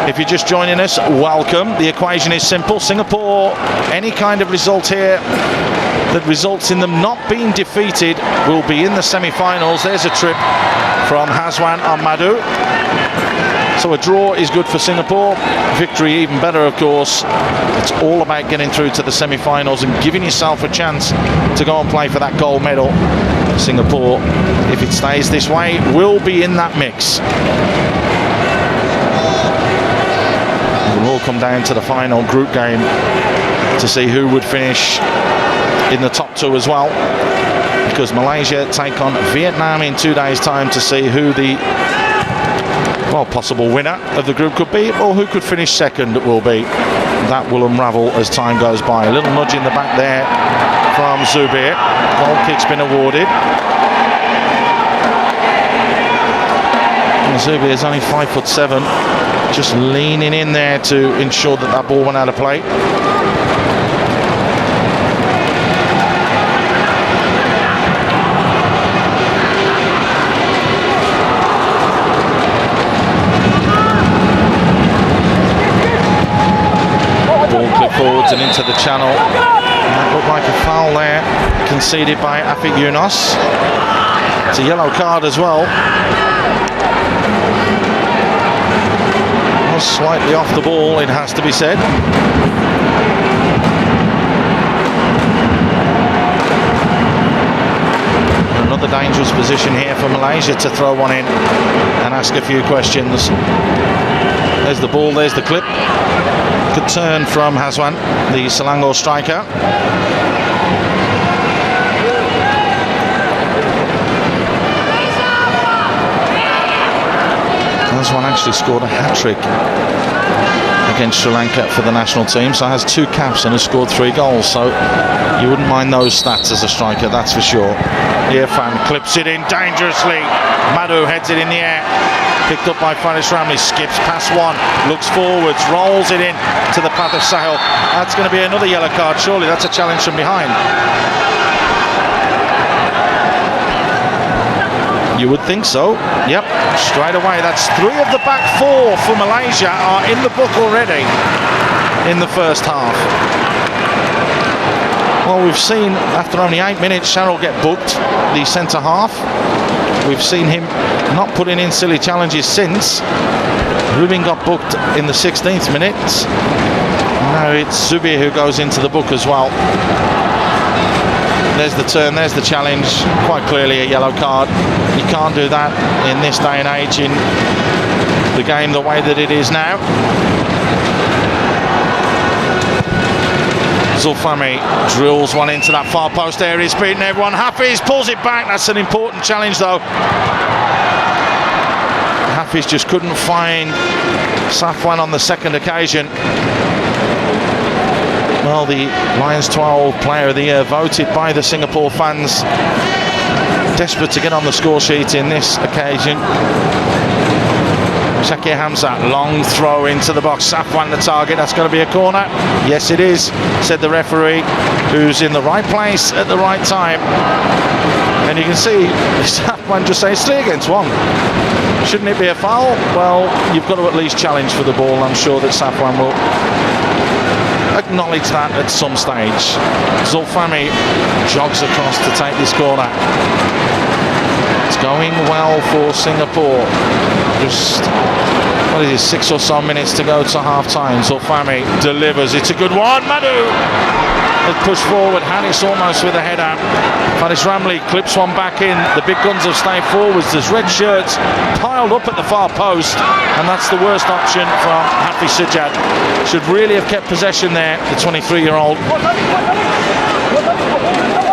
If you're just joining us, welcome. The equation is simple. Singapore, any kind of result here that results in them not being defeated will be in the semi-finals. There's a trip from Hazwan on Madhu. So a draw is good for Singapore. Victory even better, of course. It's all about getting through to the semi-finals and giving yourself a chance to go and play for that gold medal. Singapore, if it stays this way, will be in that mix. It will all come down to the final group game to see who would finish in the top two as well, because Malaysia take on Vietnam in 2 days' time to see who the possible winner of the group could be, or who could finish second will be. That will unravel as time goes by. A little nudge in the back there from Zubir. Goal kick's been awarded. And Zubir is only 5'7", just leaning in there to ensure that that ball went out of play. Forwards and into the channel. And that looked like a foul there, conceded by Afiq Yunos. It's a yellow card as well. Was slightly off the ball, it has to be said. Another dangerous position here for Malaysia to throw one in and ask a few questions. There's the ball, there's the clip. Good turn from Hazwan, the Selangor striker. Hazwan actually scored a hat-trick against Sri Lanka for the national team, so has 2 caps and has scored 3 goals, so you wouldn't mind those stats as a striker, that's for sure. Irfan clips it in dangerously. Madhu heads it in the air. Picked up by Faris Ramli, skips past one, looks forwards, rolls it in to the path of Sahil. That's going to be another yellow card, surely. That's a challenge from behind. You would think so. Yep, straight away. That's 3 of the back 4 for Malaysia are in the book already in the first half. Well, we've seen after only 8 minutes Sharrell get booked, the centre half. We've seen him not putting in silly challenges since. Rubin got booked in the 16th minute. Now it's Zubir who goes into the book as well. There's the turn, there's the challenge. Quite clearly a yellow card. You can't do that in this day and age in the game the way that it is now. Zulfami drills one into that far post area. He's beaten everyone. Hafiz pulls it back. That's an important challenge though. Hafiz just couldn't find Safwan on the second occasion. Well, the Lions 12 Player of the Year voted by the Singapore fans. Desperate to get on the score sheet in this occasion. Shakir Hamza, long throw into the box. Safwan the target. That's going to be a corner. Yes, it is, said the referee, who's in the right place at the right time. And you can see Safwan just says 3 against 1. Shouldn't it be a foul? Well, you've got to at least challenge for the ball. I'm sure that Safwan will acknowledge that at some stage. Zulfami jogs across to take this corner. It's going well for Singapore. Just, what is it, 6 or so minutes to go to half-time. Zulfami delivers. It's a good one. Madhu has pushed forward. Hannis almost with a header. Faris Ramli clips one back in. The big guns have stayed forwards. There's red shirts piled up at the far post, and that's the worst option from Hafiz Sujad. Should really have kept possession there, the 23-year-old.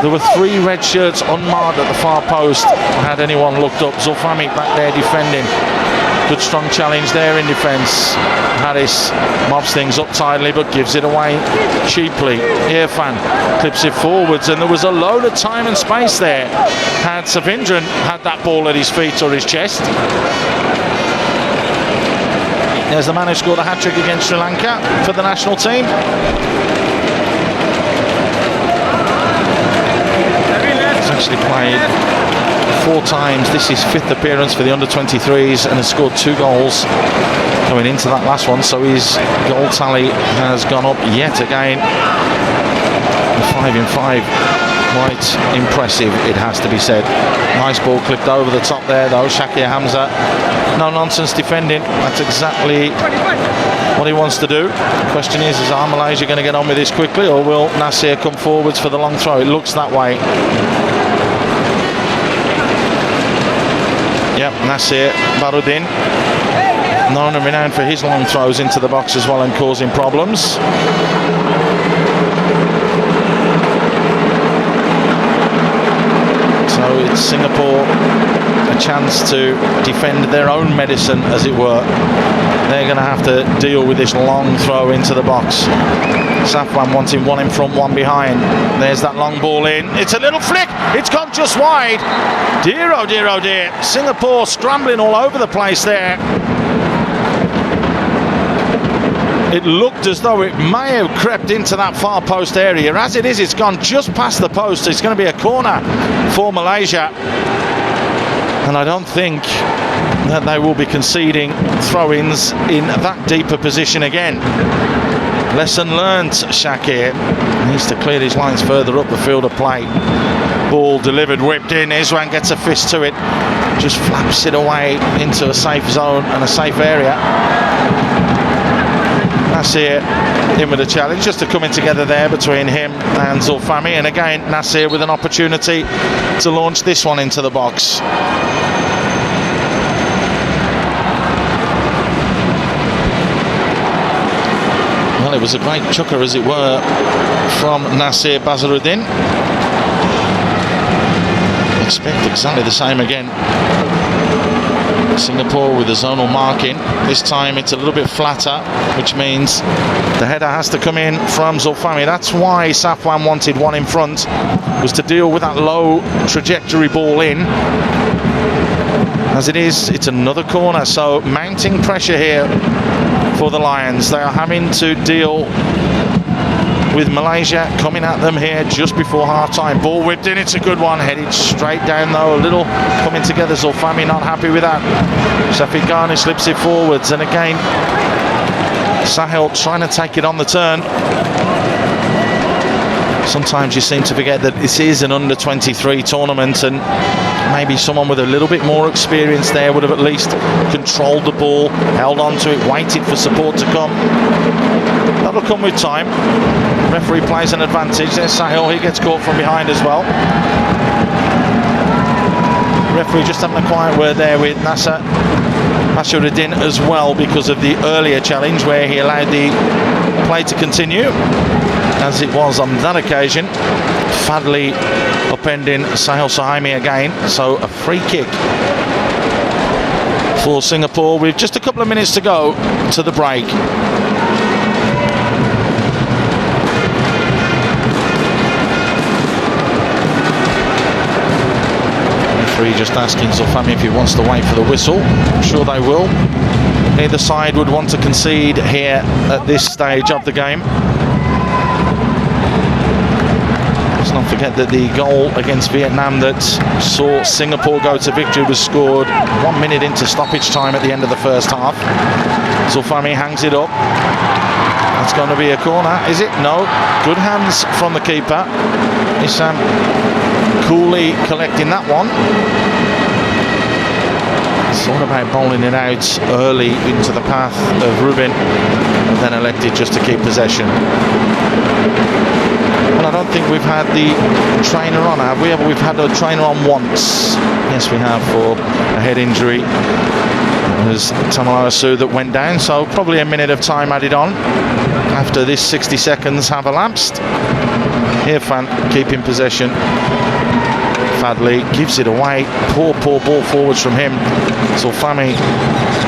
There were 3 red shirts unmarked at the far post had anyone looked up. Zulfami back there defending. Good strong challenge there in defence. Harris mobs things up tidily but gives it away cheaply. Irfan clips it forwards, and there was a load of time and space there had Savindran had that ball at his feet or his chest. There's the man who scored a hat-trick against Sri Lanka for the national team. He's actually played 4 times. This is 5th appearance for the under-23s and has scored 2 goals going into that last one, so his goal tally has gone up yet again. 5 in 5. Quite impressive, it has to be said. Nice ball clipped over the top there though. Shakir Hamza, no nonsense defending. That's exactly what he wants to do. The question is are Malaysia going to get on with this quickly, or will Nasir come forwards for the long throw? It looks that way. Yep, Nasir Baruddin, known and renowned for his long throws into the box as well and causing problems. So it's Singapore a chance to defend their own medicine, as it were. They're going to have to deal with this long throw into the box. Safwan wanting 1 in front, 1 behind. There's that long ball in. It's a little flick. It's gone just wide. Dear, oh dear, oh dear. Singapore scrambling all over the place there. It looked as though it may have crept into that far post area. As it is, it's gone just past the post. It's going to be a corner for Malaysia. And I don't think that they will be conceding throw-ins in that deeper position again. Lesson learnt, Shakir. Needs to clear his lines further up the field of play. Ball delivered, whipped in. Izwan gets a fist to it. Just flaps it away into a safe zone and a safe area. Nasir in with a challenge, just a coming together there between him and Zulfami, and again Nasir with an opportunity to launch this one into the box. Well, it was a great chucker, as it were, from Nasir Bazaruddin. Expect exactly the same again. Singapore with the zonal marking. This time it's a little bit flatter, which means the header has to come in from Zulfami. That's why Safwan wanted 1 in front, was to deal with that low trajectory ball in. As it is, it's another corner, so mounting pressure here for the Lions. They are having to deal with Malaysia coming at them here just before half-time. Ball whipped in, it's a good one, headed straight down though, a little coming together. Zulfami not happy with that. Shafiq Ghani slips it forwards, and again Sahel trying to take it on the turn. Sometimes you seem to forget that this is an under-23 tournament, and maybe someone with a little bit more experience there would have at least controlled the ball, held on to it, waited for support to come. That'll come with time. Referee plays an advantage. There's Sahel, he gets caught from behind as well. Referee just having a quiet word there with Nasser Mashuruddin as well, because of the earlier challenge where he allowed the play to continue, as it was on that occasion. Fadli upending Sahel Suhaimi again, so a free kick for Singapore with just a couple of minutes to go to the break. Referee just asking Zulfami if he wants to wait for the whistle. I'm sure they will. Neither side would want to concede here at this stage of the game. Let's not forget that the goal against Vietnam that saw Singapore go to victory was scored 1 minute into stoppage time at the end of the first half. Zulfami hangs it up. That's going to be a corner, is it? No. Good hands from the keeper. Issam coolly collecting that one. Thought about bowling it out early into the path of Rubin, and then elected just to keep possession. Well, I don't think we've had the trainer on, have we? We've had a trainer on once. Yes, we have, for a head injury. It was Tamalao Su that went down, so probably a minute of time added on after this 60 seconds have elapsed. Irfan keeping possession. Fadli gives it away. Poor ball forwards from him. Zulfami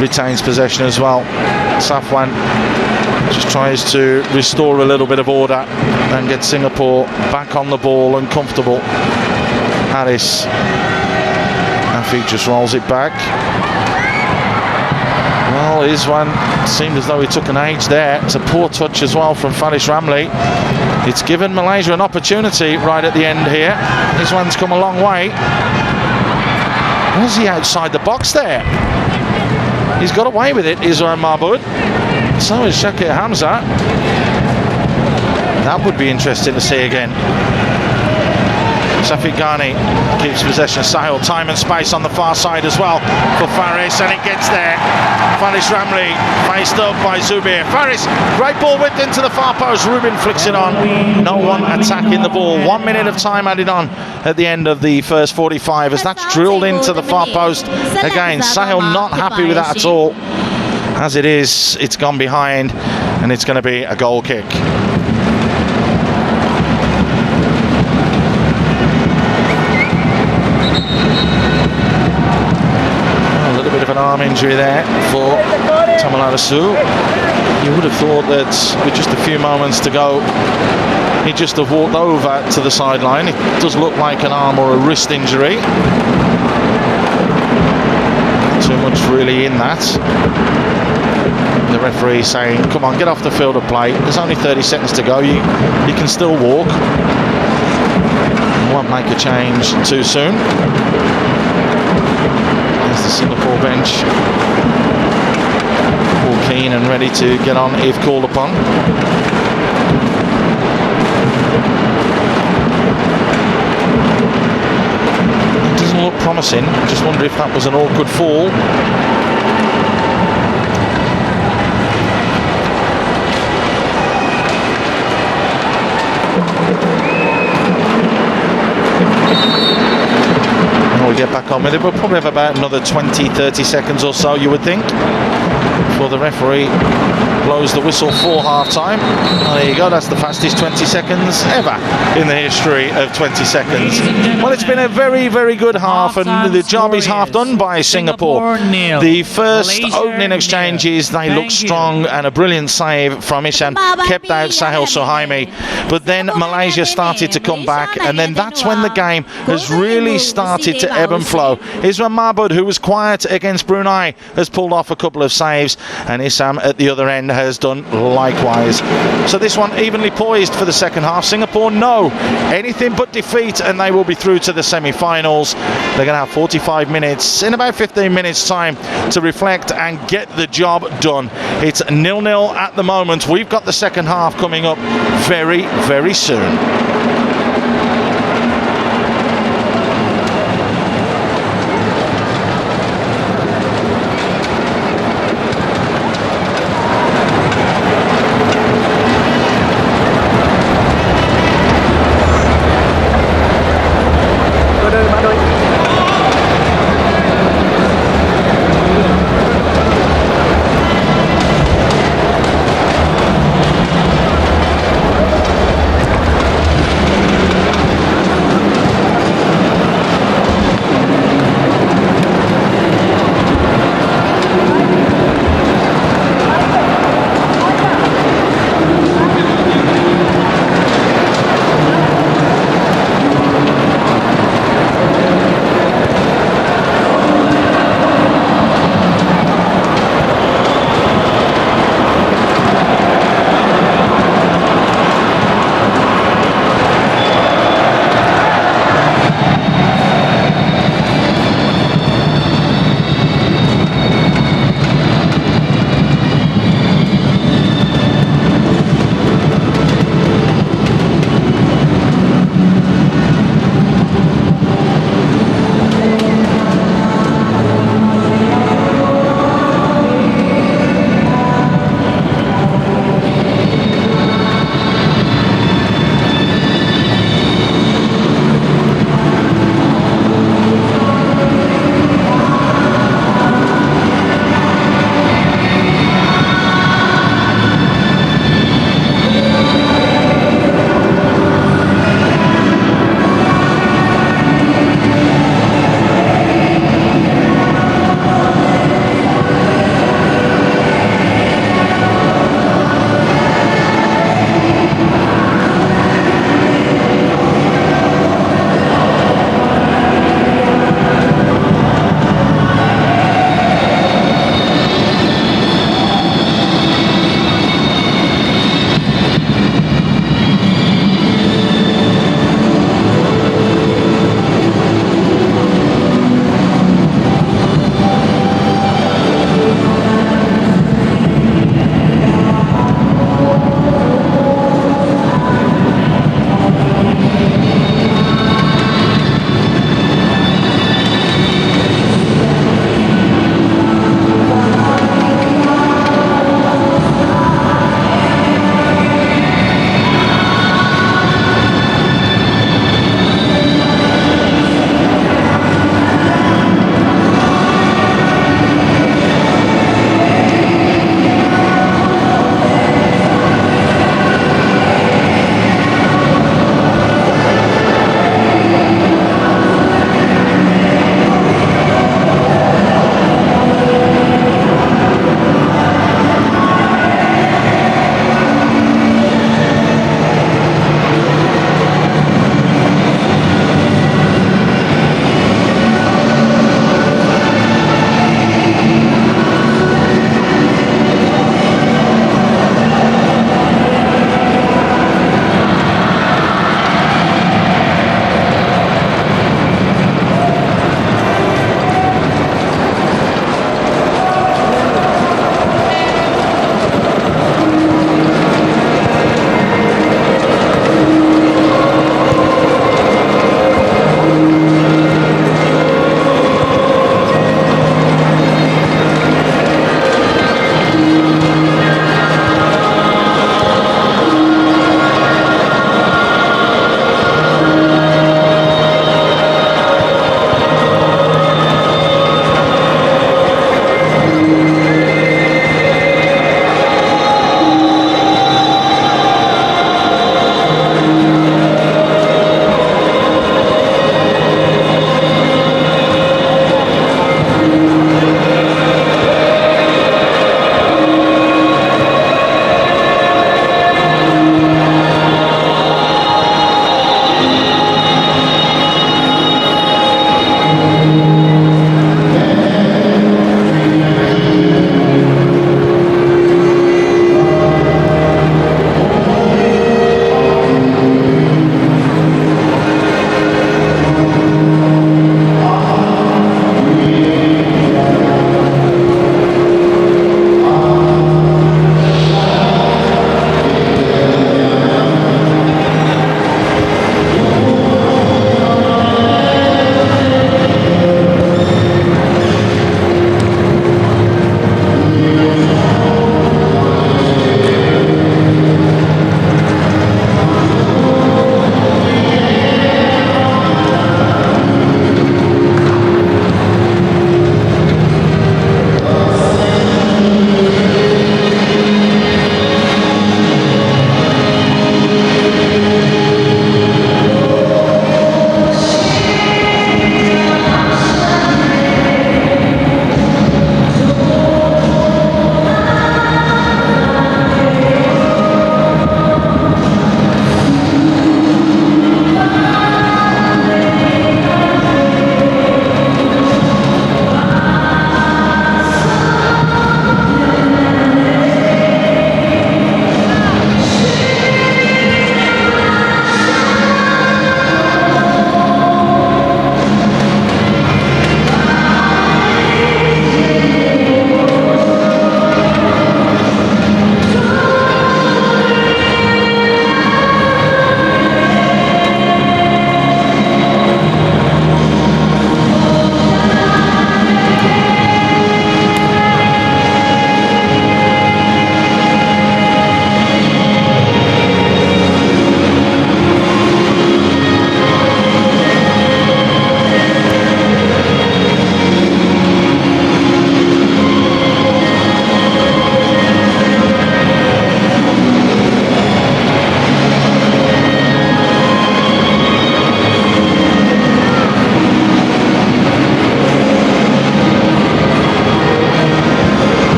retains possession as well. Safwan just tries to restore a little bit of order and get Singapore back on the ball and comfortable. Harris. Afiq just rolls it back. Well, Izwan seemed as though he took an age there. It's a poor touch as well from Faris Ramli. It's given Malaysia an opportunity right at the end here. Izwan's come a long way. Was he outside the box there? He's got away with it, Israel Mahmoud. So is Shakir Hamza. That would be interesting to see again. Afiq keeps possession of Sahel, time and space on the far side as well for Faris, and it gets there. Faris Ramli faced up by Zubir. Faris, great ball whipped into the far post. Rubin flicks it on. No one attacking the ball. 1 minute of time added on at the end of the first 45 as that's drilled into the far post. Again, Sahel not happy with that at all. As it is, it's gone behind and it's going to be a goal kick. Bit of an arm injury there for Tamalarasu. You would have thought that with just a few moments to go he'd just have walked over to the sideline. It does look like an arm or a wrist injury. Not too much really in that. The referee saying, come on, get off the field of play. There's only 30 seconds to go. You can still walk. Won't make a change too soon. The Singapore bench all keen and ready to get on if called upon. It doesn't look promising. I just wonder if that was an awkward fall. We get back on with it. We'll probably have about another 20-30 seconds or so, you would think, before the referee blows the whistle for half-time. Well, there you go, that's the fastest 20 seconds ever in the history of 20 seconds. Well, it's been a very, very good half, and the job is half done by Singapore. The first opening exchanges, they looked strong, and a brilliant save from Isham kept out Sahel Sohaimi. But then Malaysia started to come back, and then that's when the game has really started to ebb and flow. Israel Mahmoud, who was quiet against Brunei, has pulled off a couple of saves, and Isham at the other end has done likewise. So this one evenly poised for the second half. Singapore know anything but defeat, and they will be through to the semi-finals. They're going to have 45 minutes, in about 15 minutes time, to reflect and get the job done. It's 0-0 at the moment. We've got the second half coming up very, very soon.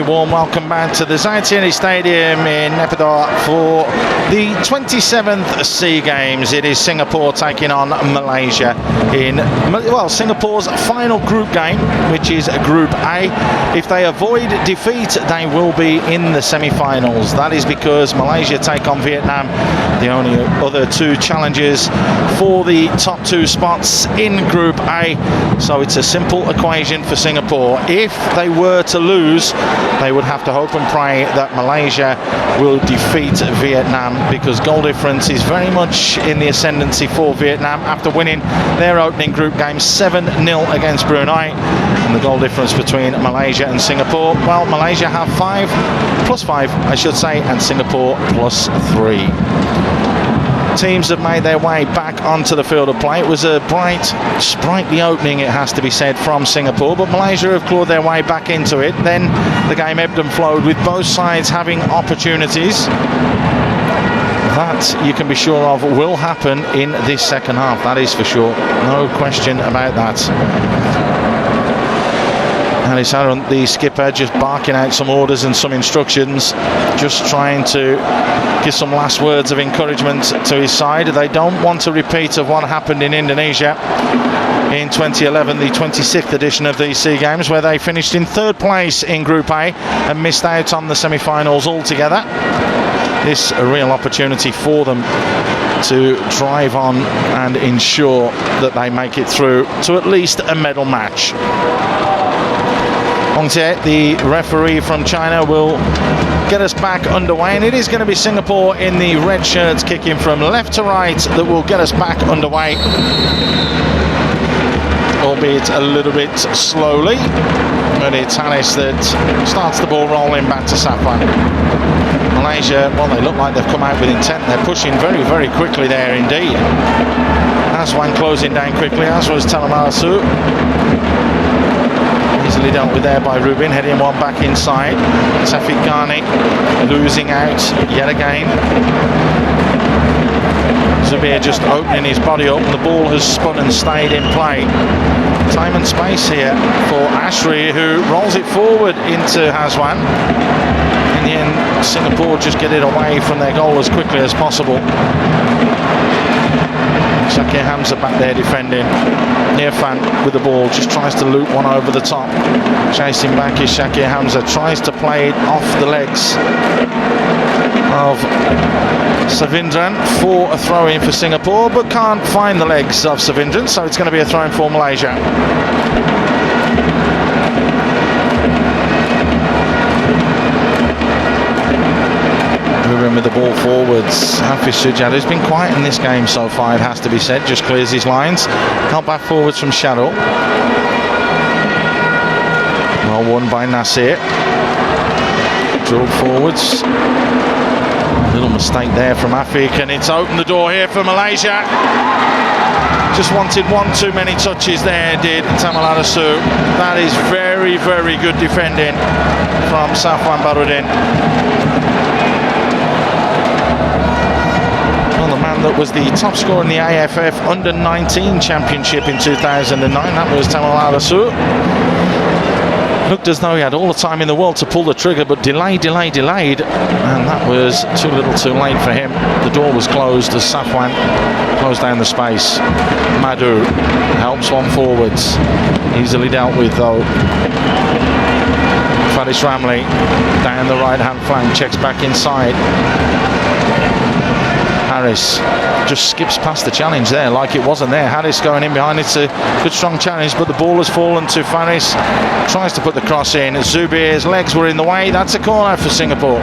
warm welcome back to the Zaitini Stadium in Naypyidaw for the 27th SEA Games. It is Singapore taking on Malaysia in, well, Singapore's final group game, which is Group A. If they avoid defeat, they will be in the semi-finals. That is because Malaysia take on Vietnam, the only other two challengers for the top two spots in Group A. So it's a simple equation for Singapore. If they were to lose, they would have to hope and pray that Malaysia will defeat Vietnam, because goal difference is very much in the ascendancy for Vietnam after winning their opening group game 7-0 against Brunei. And the goal difference between Malaysia and Singapore, well, Malaysia have +5 I should say, and Singapore +3. Teams have made their way back onto the field of play. It was a bright, sprightly opening, it has to be said, from Singapore, but Malaysia have clawed their way back into it. Then the game ebbed and flowed, with both sides having opportunities. That, you can be sure of, will happen in this second half. That is for sure. No question about that. Haris Harun, the skipper, just barking out some orders and some instructions, just trying to give some last words of encouragement to his side. They don't want a repeat of what happened in Indonesia in 2011, the 26th edition of the SEA Games, where they finished in third place in Group A and missed out on the semi-finals altogether. This a real opportunity for them to drive on and ensure that they make it through to at least a medal match. Hong Jie, the referee from China, will get us back underway, and it is going to be Singapore in the red shirts kicking from left to right that will get us back underway, albeit a little bit slowly, but it's Haris that starts the ball rolling back to Safwan. Malaysia, well, they look like they've come out with intent. They're pushing very, very quickly there indeed. Aswan closing down quickly, as was Talamarasu. Easily dealt with there by Rubin, heading one back inside. Afiq losing out yet again. Zubir just opening his body up, and the ball has spun and stayed in play. Time and space here for Ashri, who rolls it forward into Hazwan. In the end, Singapore just get it away from their goal as quickly as possible. Shakir Hamza back there defending. Irfan with the ball, just tries to loop one over the top. Chasing back is Shakir Hamza, tries to play it off the legs of Savindran for a throw-in for Singapore, but can't find the legs of Savindran, so it's going to be a throw-in for Malaysia. Moving with the ball forwards. Hafiz Sujad, who's been quiet in this game so far, it has to be said, just clears his lines. Help back forwards from Shadow. Well won by Nasir. Drilled forwards. Little mistake there from Afiq, and it's opened the door here for Malaysia. Just wanted one too many touches there, did Tamalarasu. That is very, very good defending from Safwan Barudin. The man that was the top scorer in the AFF Under-19 Championship in 2009, that was Tamalarasu. Looked as though he had all the time in the world to pull the trigger, but delayed, and that was too little too late for him. The door was closed as Safwan closed down the space. Madhu helps one forwards, easily dealt with though. Faris Ramli down the right hand flank, checks back inside. Haris just skips past the challenge there like it wasn't there. Haris going in behind, it's a good strong challenge, but the ball has fallen to Faris. Tries to put the cross in. Zubir's legs were in the way. That's a corner for Singapore.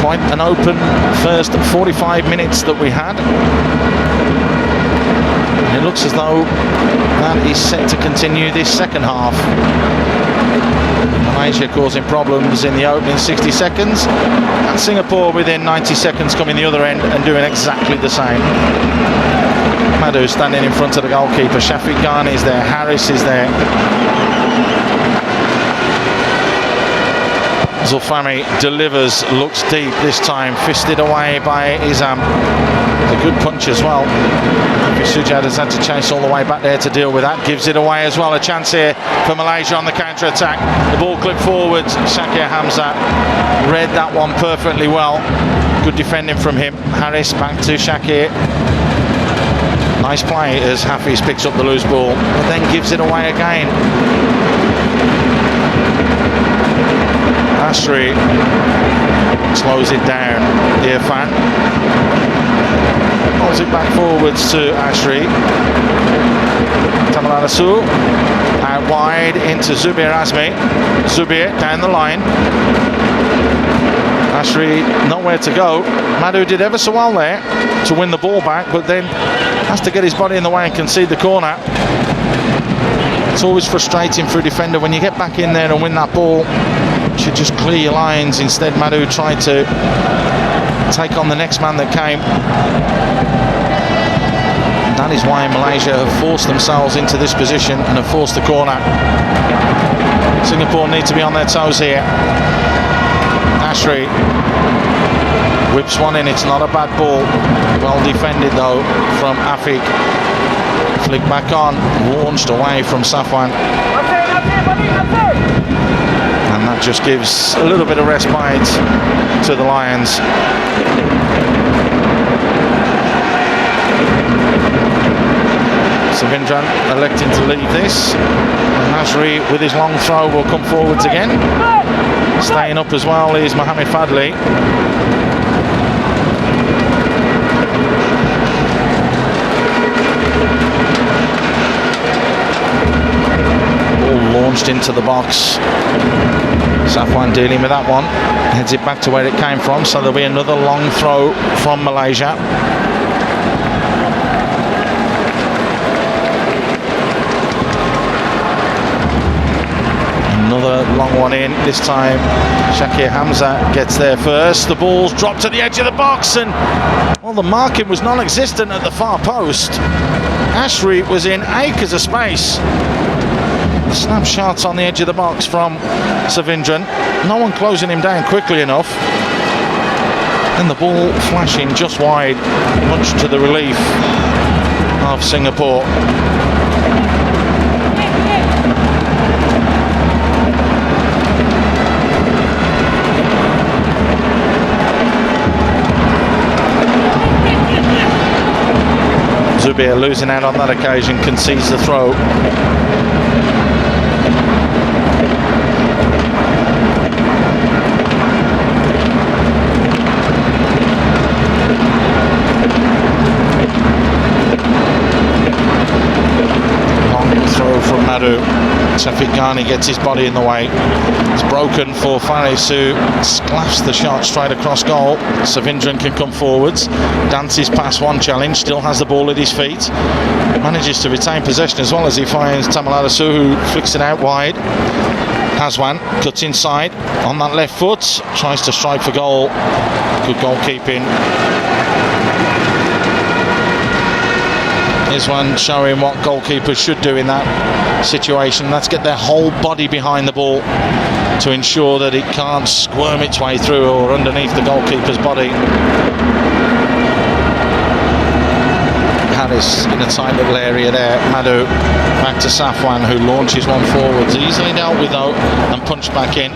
Quite an open first 45 minutes that we had. And it looks as though that is set to continue this second half. Malaysia causing problems in the opening 60 seconds, and Singapore within 90 seconds coming the other end and doing exactly the same. Madhu standing in front of the goalkeeper. Shafiq Ghani is there. Haris is there. Zulfami delivers, looks deep this time, fisted away by Izam. A good punch as well. Sujad has had to chase all the way back there to deal with that. Gives it away as well. A chance here for Malaysia on the counter-attack. The ball clipped forwards. Shakir Hamza read that one perfectly well. Good defending from him. Harris back to Shakir. Nice play as Hafiz picks up the loose ball, but then gives it away again. Ashri slows it down. Irfan pulls it back forwards to Ashri. Tamal Al-Asu out wide into Zubir Azmi. Zubir down the line. Ashri nowhere to go. Madhu did ever so well there to win the ball back, but then has to get his body in the way and concede the corner. It's always frustrating for a defender when you get back in there and win that ball. You should just clear your lines. Instead, Madhu tried to take on the next man that came. That is why Malaysia have forced themselves into this position and have forced the corner. Singapore need to be on their toes here. Ashri whips one in. It's not a bad ball. Well defended though from Afiq. Flick back on, launched away from Safwan. And that just gives a little bit of respite to the Lions. Savindran electing to leave this. Ashri with his long throw will come forwards again. Staying up as well is Mohamed Fadli. Ball launched into the box. Safwan dealing with that one. Heads it back to where it came from, so there'll be another long throw from Malaysia. Another long one in. This time Shakir Hamza gets there first. The ball's dropped to the edge of the box, and well, the marking was non-existent at the far post. Ashri was in acres of space. The snapshots on the edge of the box from Savindran. No one closing him down quickly enough. And the ball flashing just wide, much to the relief of Singapore. Zubir losing out on that occasion, concedes the throw. Long throw from Madhu. Shafiq Ghani gets his body in the way. It's broken for Faris, who splashs the shot straight across goal. Savindran can come forwards, dances past one challenge, still has the ball at his feet, manages to retain possession as well as he finds Tamal Al-Asu, who flicks it out wide. Hazwan cuts inside on that left foot, tries to strike for goal. Good goalkeeping. Here's one showing what goalkeepers should do in that situation. Let's get their whole body behind the ball to ensure that it can't squirm its way through or underneath the goalkeeper's body. Harris in a tight little area there. Madhu back to Safwan, who launches one forwards. Easily dealt with though and punched back in.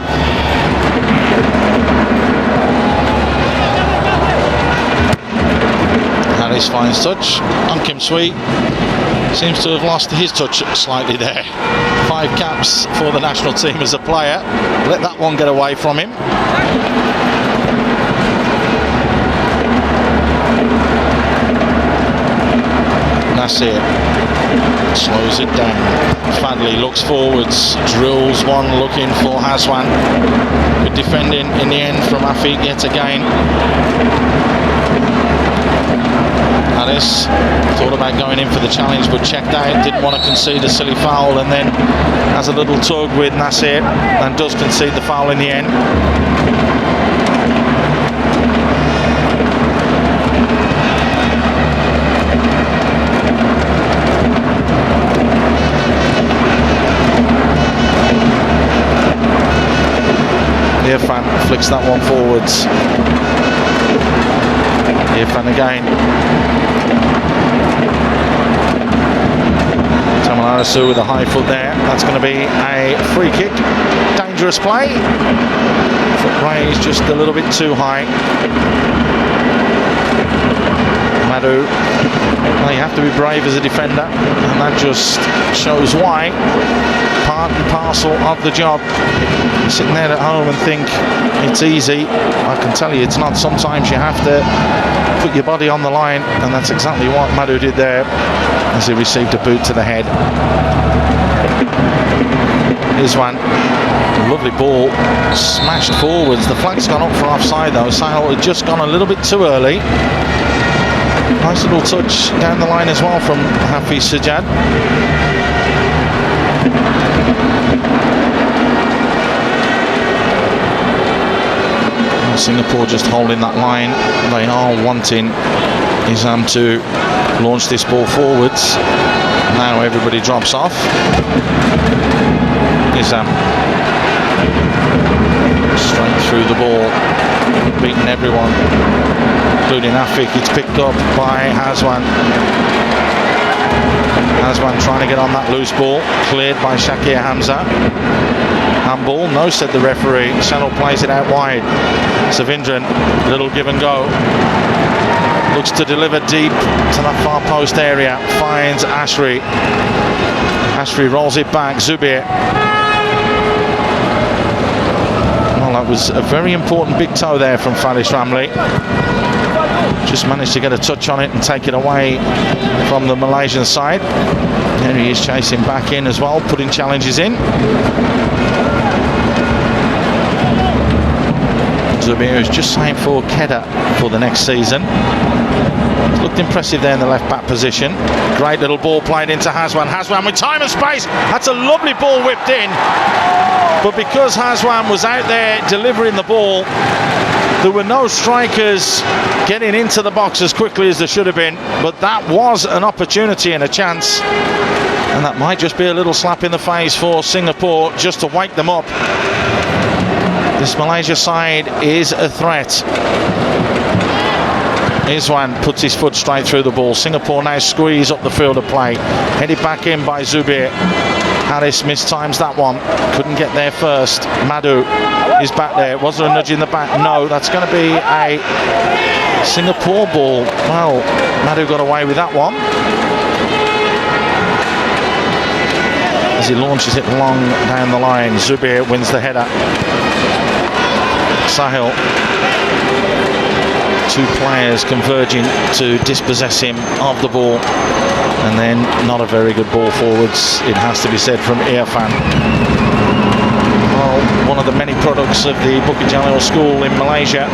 Harris finds touch on Kim Sweet. Seems to have lost his touch slightly there. 5 caps for the national team as a player. Let that one get away from him. Nasir slows it down. Fadli looks forwards, drills one looking for Hazwan. Good defending in the end from Afiq yet again. Harris thought about going in for the challenge but checked out, didn't want to concede a silly foul, and then has a little tug with Nasir and does concede the foul in the end. Irfan flicks that one forwards. Irfan again. Tamalarasu with a high foot there. That's going to be a free kick. Dangerous play. Foot raised just a little bit too high. Madhu, well, you have to be brave as a defender, and that just shows why. Part and parcel of the job. Sitting there at home and think it's easy, I can tell you it's not. Sometimes you have to put your body on the line, and that's exactly what Madhu did there as he received a boot to the head. Here's one. Lovely ball, smashed forwards. The flag's gone up for offside though. Sahil had just gone a little bit too early. Nice little touch down the line as well from Hafiz Sajjad. Singapore just holding that line. They are wanting Isam to launch this ball forwards. Now everybody drops off. Isam straight through the ball, beating everyone, including Afiq. It's picked up by Hazwan. Hazwan trying to get on that loose ball, cleared by Shakir Hamza. Handball, no, said the referee. Channel plays it out wide. Savindran, little give and go. Looks to deliver deep to that far post area. Finds Ashri. Ashri rolls it back. Zubir. Well, that was a very important big toe there from Faris Ramli. Just managed to get a touch on it and take it away from the Malaysian side. Here he is chasing back in as well, putting challenges in. Zubir is just signed for Kedah for the next season. He's looked impressive there in the left back position. Great little ball played into Hazwan. Hazwan with time and space. That's a lovely ball whipped in. But because Hazwan was out there delivering the ball, there were no strikers getting into the box as quickly as there should have been. But that was an opportunity and a chance. And that might just be a little slap in the face for Singapore just to wake them up. This Malaysia side is a threat. Iswan puts his foot straight through the ball. Singapore now squeeze up the field of play. Headed back in by Zubir. Harris mistimes that one. Couldn't get there first. Madhu is back there. Was there a nudge in the back? No, that's going to be a Singapore ball. Well, Madhu got away with that one. As he launches it long down the line, Zubir wins the header. Sahil, two players converging to dispossess him of the ball, and then not a very good ball forwards, it has to be said, from Irfan. Well, one of the many products of the Bukit Jalil school in Malaysia,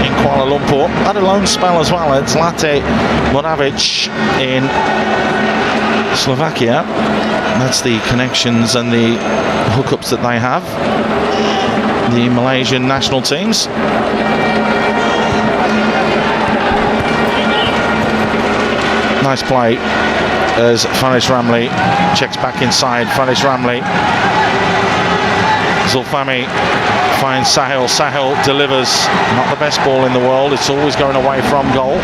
in Kuala Lumpur. Had a loan spell as well at Zlate Moravic in Slovakia. That's the connections and the hookups that they have, the Malaysian national teams. Nice play as Faris Ramli checks back inside. Faris Ramli. Zulfami finds Sahil. Sahil delivers. Not the best ball in the world. It's always going away from goal.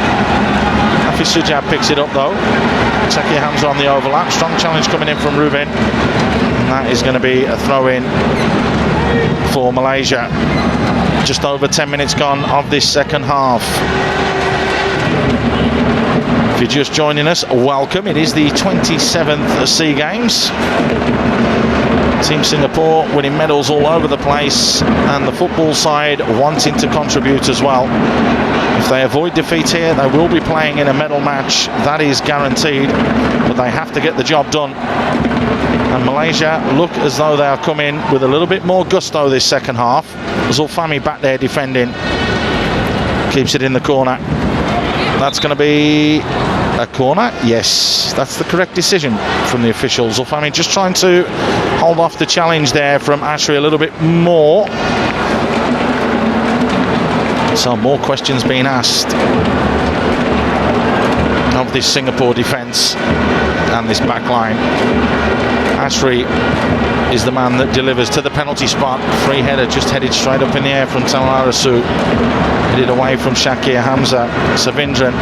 Hafiz Sajjad picks it up though. Shakir Hamza on the overlap. Strong challenge coming in from Ruben. And that is going to be a throw-in for Malaysia. Just over 10 minutes gone of this second half. If you're just joining us, welcome. It is the 27th SEA Games. Team Singapore winning medals all over the place, and the football side wanting to contribute as well. If they avoid defeat here, they will be playing in a medal match. That is guaranteed, but they have to get the job done. And Malaysia look as though they are coming with a little bit more gusto this second half. Zulfami back there defending. Keeps it in the corner. That's going to be a corner. Yes, that's the correct decision from the officials. Zulfami just trying to hold off the challenge there from Ashri a little bit more. So more questions being asked of this Singapore defence and this back line. Ashri is the man that delivers to the penalty spot. Free header just headed straight up in the air from Tamal Arasu. Headed away from Shakir Hamza. Savindran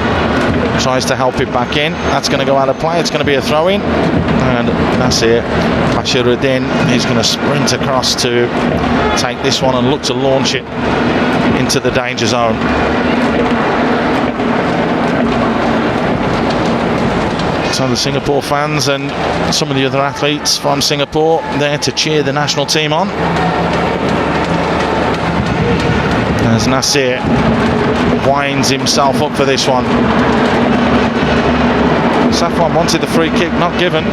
tries to help it back in. That's going to go out of play. It's going to be a throw-in. And Nasir Bashiruddin is going to sprint across to take this one and look to launch it into the danger zone. So the Singapore fans and some of the other athletes from Singapore there to cheer the national team on. As Nasir winds himself up for this one. Safwan wanted the free kick, not given.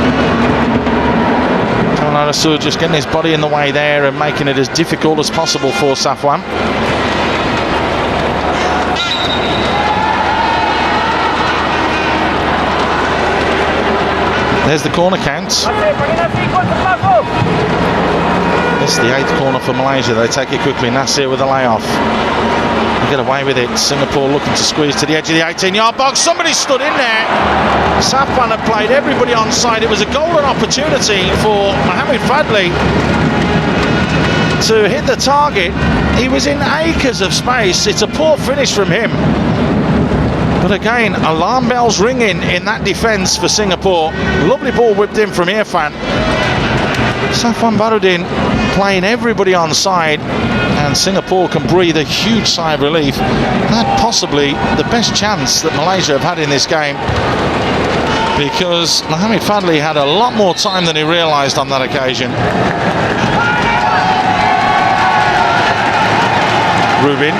Rasul just getting his body in the way there and making it as difficult as possible for Safwan. There's the corner count. This is the 8th corner for Malaysia. They take it quickly. Nasir with a layoff. They get away with it. Singapore looking to squeeze to the edge of the 18-yard box. Somebody stood in there. Safwan had played everybody on side. It was a golden opportunity for Mohamed Fadli to hit the target. He was in acres of space. It's a poor finish from him. But again, alarm bells ringing in that defence for Singapore. Lovely ball whipped in from Irfan. Safwan Baruddin playing everybody on side, and Singapore can breathe a huge sigh of relief. That's possibly the best chance that Malaysia have had in this game, because Mohamed Fadli had a lot more time than he realised on that occasion. Rubin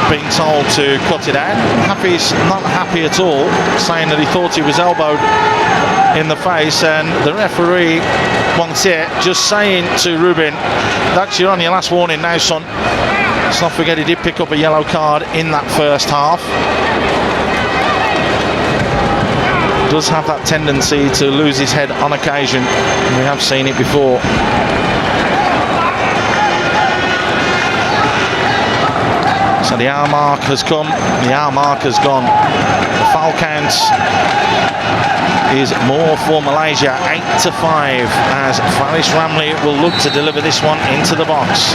being told to cut it out. Hafiz not happy at all, saying that he thought he was elbowed in the face, and the referee Wang Xie just saying to Rubin, that's you're on your last warning now, son. Let's not forget he did pick up a yellow card in that first half. Does have that tendency to lose his head on occasion. We have seen it before. So the hour mark has come, the hour mark has gone. The foul count is more for Malaysia, 8-5, as Faris Ramli will look to deliver this one into the box.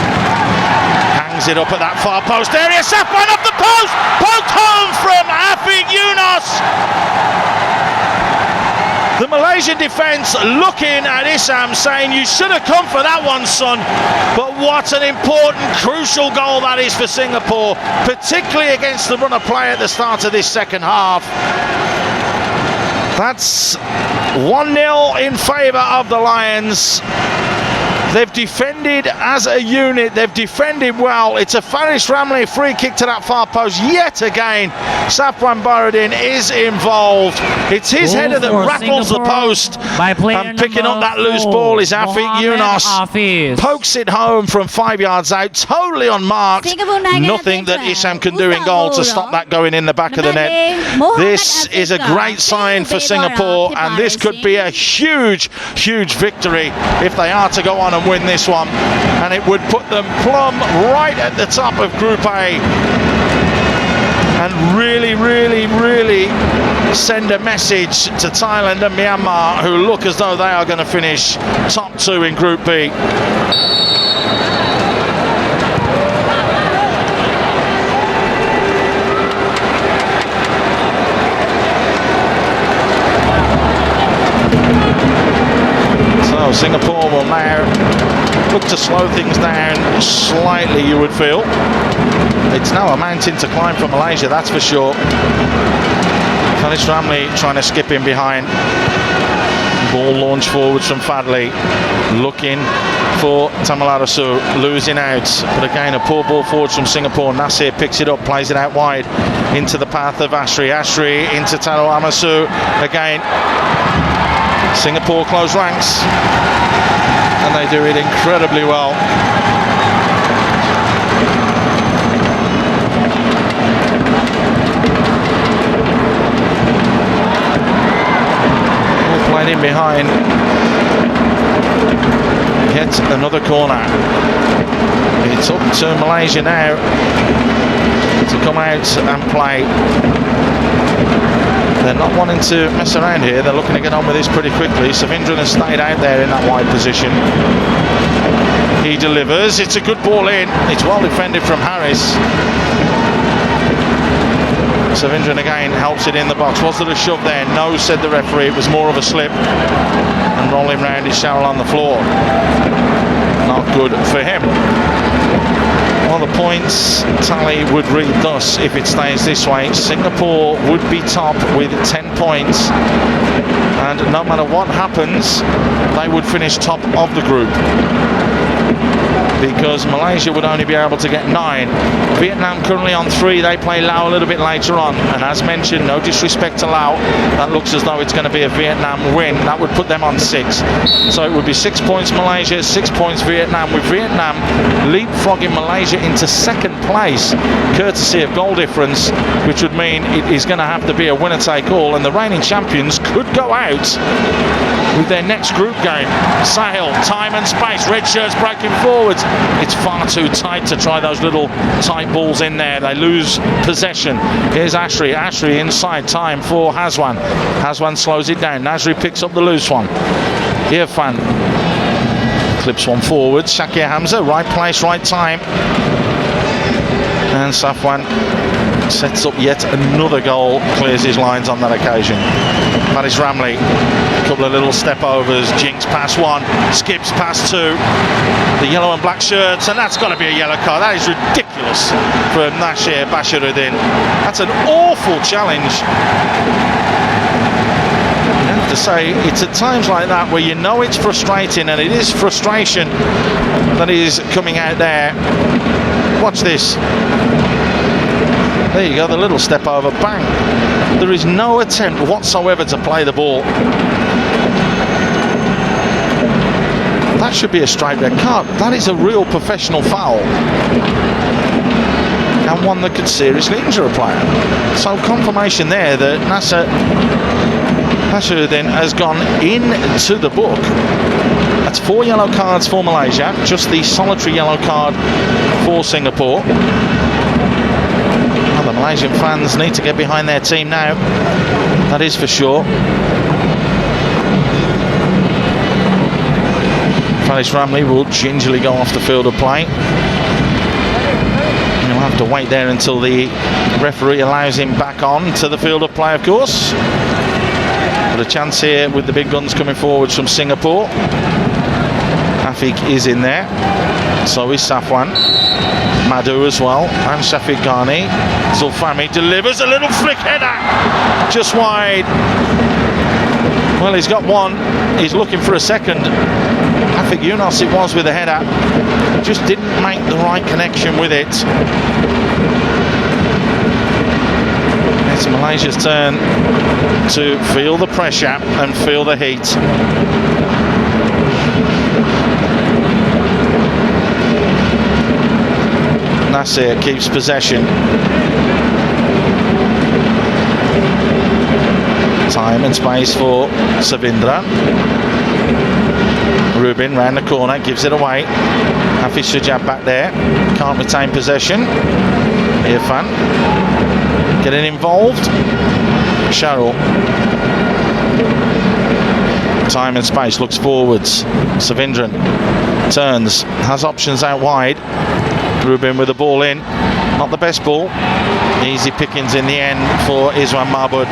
Hangs it up at that far post area, Safwan off the post, poked home from Afiq Yunos. The Malaysian defence looking at Issam saying, you should have come for that one, son. But what an important, crucial goal that is for Singapore, particularly against the run of play at the start of this second half. That's 1-0 in favour of the Lions. They've defended as a unit, they've defended well. It's a Faris Ramli free kick to that far post yet again. Safwan Baruddin is involved. It's his header that rattles the post. And picking up that loose ball is Afiq Yunos. Pokes it home from 5 yards out, totally unmarked. Nothing that Issam can do in goal to stop that going in the back of the net. This is a great sign for Singapore, and this could be a huge, huge victory if they are to go on and win this one, and it would put them plumb right at the top of Group A, and really, really, really send a message to Thailand and Myanmar, who look as though they are going to finish top 2 in Group B. So Singapore will now look to slow things down slightly, you would feel. It's now a mountain to climb for Malaysia, that's for sure. Faris Ramli trying to skip in behind. Ball launched forwards from Fadli, looking for Tamal Arasu, losing out. But again, a poor ball forwards from Singapore. Nasir picks it up, plays it out wide into the path of Ashri. Ashri into Taro Amasu again. Singapore close ranks, and they do it incredibly well. All played in behind. Yet another corner. It's up to Malaysia now to come out and play. They're not wanting to mess around here. They're looking to get on with this pretty quickly. Savindran has stayed out there in that wide position. He delivers. It's a good ball in. It's well defended from Harris. Savindran again helps it in the box. Was there a shove there? No, said the referee. It was more of a slip. And rolling round is Sharrell on the floor. Not good for him. Well, the points tally would read thus if it stays this way. Singapore would be top with 10 points. And no matter what happens, they would finish top of the group. Because Malaysia would only be able to get 9. Vietnam currently on 3. They play Laos a little bit later on. And as mentioned, no disrespect to Laos, that looks as though it's going to be a Vietnam win. That would put them on 6. So it would be 6 points Malaysia, 6 points Vietnam, with Vietnam leapfrogging Malaysia into second place, courtesy of goal difference, which would mean it is going to have to be a winner-take-all, and the reigning champions could go out with their next group game. Sahil, time and space, red shirts breaking forwards. It's far too tight to try those little tight balls in there. They lose possession. Here's Ashri inside, time for Hazwan. Hazwan slows it down. Nasri picks up the loose one. Irfan clips one forward. Shakir Hamza, right place, right time. And Safwan sets up yet another goal, clears his lines on that occasion. Paris Ramley, a couple of little step overs, jinks past 1, skips past 2. The yellow and black shirts, and that's got to be a yellow card. That is ridiculous for Nasir Bashiruddin. That's an awful challenge. I have to say, it's at times like that where you know it's frustrating, and it is frustration that is coming out there. Watch this. There you go, the little step over, bang. There is no attempt whatsoever to play the ball. That should be a straight red card. That is a real professional foul. And one that could seriously injure a player. So confirmation there that Nasser Bashiruddin has gone into the book. That's 4 yellow cards for Malaysia, just the solitary yellow card for Singapore. The Malaysian fans need to get behind their team now, that is for sure. Faris Ramley will gingerly go off the field of play. He'll have to wait there until the referee allows him back on to the field of play, of course. But a chance here with the big guns coming forwards from Singapore. Afiq is in there, so is Safwan. Madhu as well, and Shafiq Ghani. Zulfami delivers a little flick header, just wide. Well, he's got one, he's looking for a second. Afiq Yunos it was with the header, just didn't make the right connection with it. It's Malaysia's turn to feel the pressure and feel the heat. Nasir keeps possession. Time and space for Savindra. Rubin round the corner, gives it away. Hafiz Shajab back there, can't retain possession. Irfan getting involved. Sharrell. Time and space, looks forwards. Savindran turns, has options out wide. Rubin with the ball in, not the best ball. Easy pickings in the end for Izwan Mahmoud,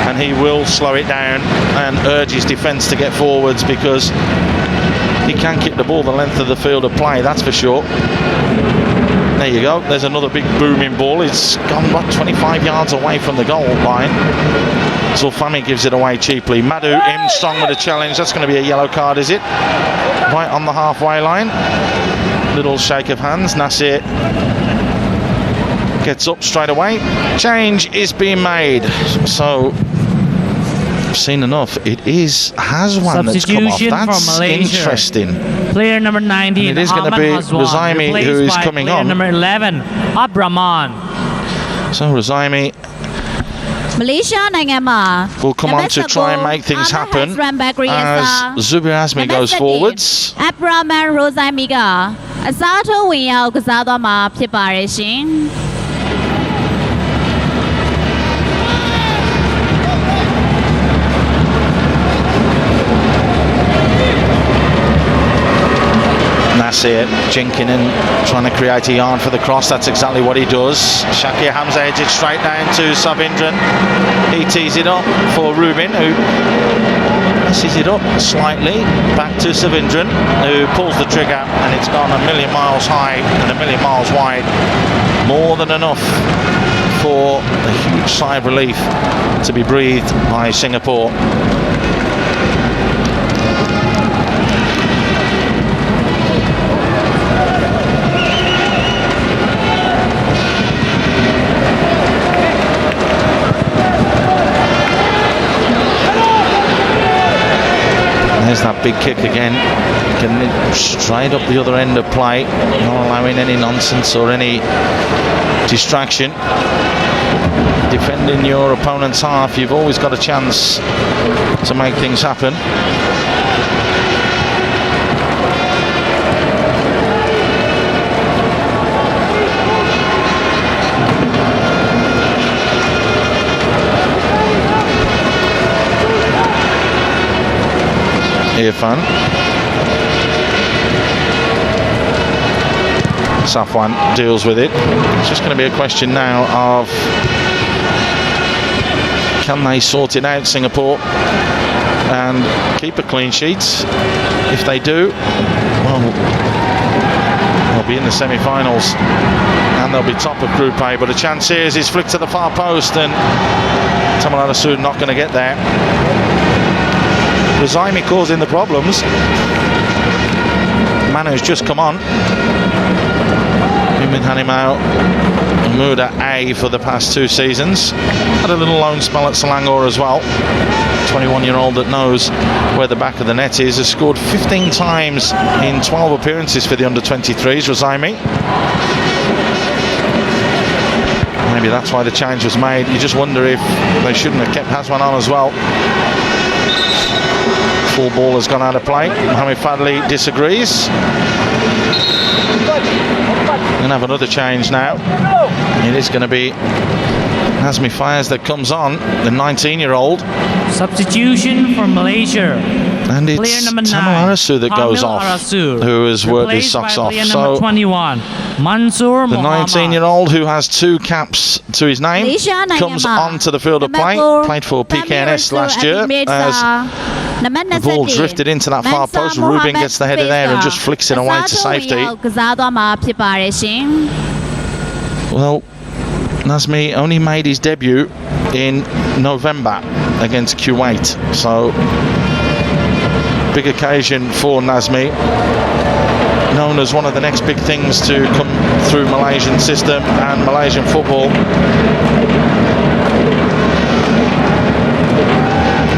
and he will slow it down and urge his defence to get forwards, because he can kick the ball the length of the field of play, that's for sure. There you go, there's another big booming ball. It's gone about 25 yards away from the goal line. Zulfami gives it away cheaply. Madhu in strong with a challenge. That's going to be a yellow card, is it? Right on the halfway line. Little shake of hands. Nasir gets up straight away. Change is being made. So, I've seen enough. It is Hazwan that's come off. That's interesting. Player number 19. And it is going to be Rozaimi who is coming on. Number 11, Abraman. So Rozaimi will come on to try and make things happen as Zubir Azmi goes forwards. Abraman Rozaimi ကအစားထိုးဝင်ရောက်ကစားသွားမှာဖြစ်ပါတယ်ရှင်။ see it. Jinkinen trying to create a yard for the cross. That's exactly what he does. Shakir Hamza heads it straight down to Savindran. He tees it up for Rubin, who messes it up slightly. Back to Savindran, who pulls the trigger, and it's gone a million miles high and a million miles wide. More than enough for a huge sigh of relief to be breathed by Singapore. There's that big kick again, getting it straight up the other end of play, not allowing any nonsense or any distraction. Defending your opponent's half, you've always got a chance to make things happen. Irfan. Safwan deals with it. It's just going to be a question now of can they sort it out, Singapore, and keep a clean sheet. If they do, well, they'll be in the semi-finals and they'll be top of Group A. But a chance here is flicked to the far post, and Tamal Al-Asud not going to get there. Rozaimi causing the problems. Manu's just come on. Been with Hanimau and Muda A for the past 2 seasons. Had a little loan spell at Selangor as well. 21-year-old that knows where the back of the net is. Has scored 15 times in 12 appearances for the under-23s, Rozaimi. Maybe that's why the change was made. You just wonder if they shouldn't have kept Haswan on as well. Full ball has gone out of play. Mohamed Fadli disagrees. Going to have another change now. It is going to be Nazmi Fayez that comes on, the 19-year-old. Substitution for Malaysia. And it's Tamal Al-Asud that goes off, who has worked his socks off. So 21, Mansoor the 19-year-old who has 2 caps to his name comes onto the field of play. Played for PKNS last year. As the ball drifted into that far post, Rubin gets the header there and just flicks it away to safety. Well, Nazmi only made his debut in November against Kuwait, so big occasion for Nazmi, known as one of the next big things to come through Malaysian system and Malaysian football.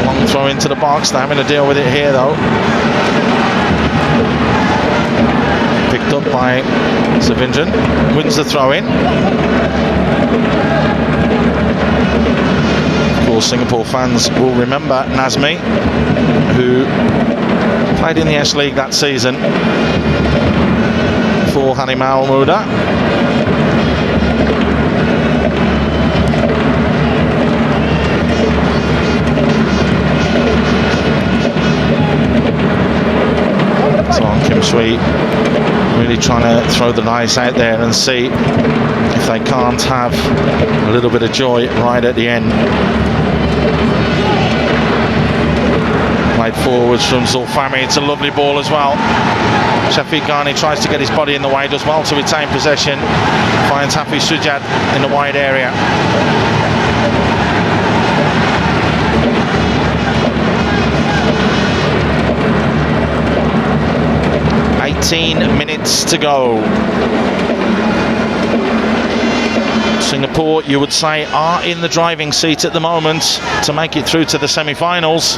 Long throw into the box, they're having to deal with it here though. Picked up by Savindran, wins the throw in. Of course, Singapore fans will remember Nazmi, who played in the S-League that season for Hanimau Muda. So Kim Sui really trying to throw the dice out there and see if they can't have a little bit of joy right at the end. Played forwards from Zulfami. It's a lovely ball as well. Shafiq Ghani tries to get his body in the way, does well to retain possession. Finds Hafiz Sujad in the wide area. Minutes to go. Singapore, you would say, are in the driving seat at the moment to make it through to the semi-finals.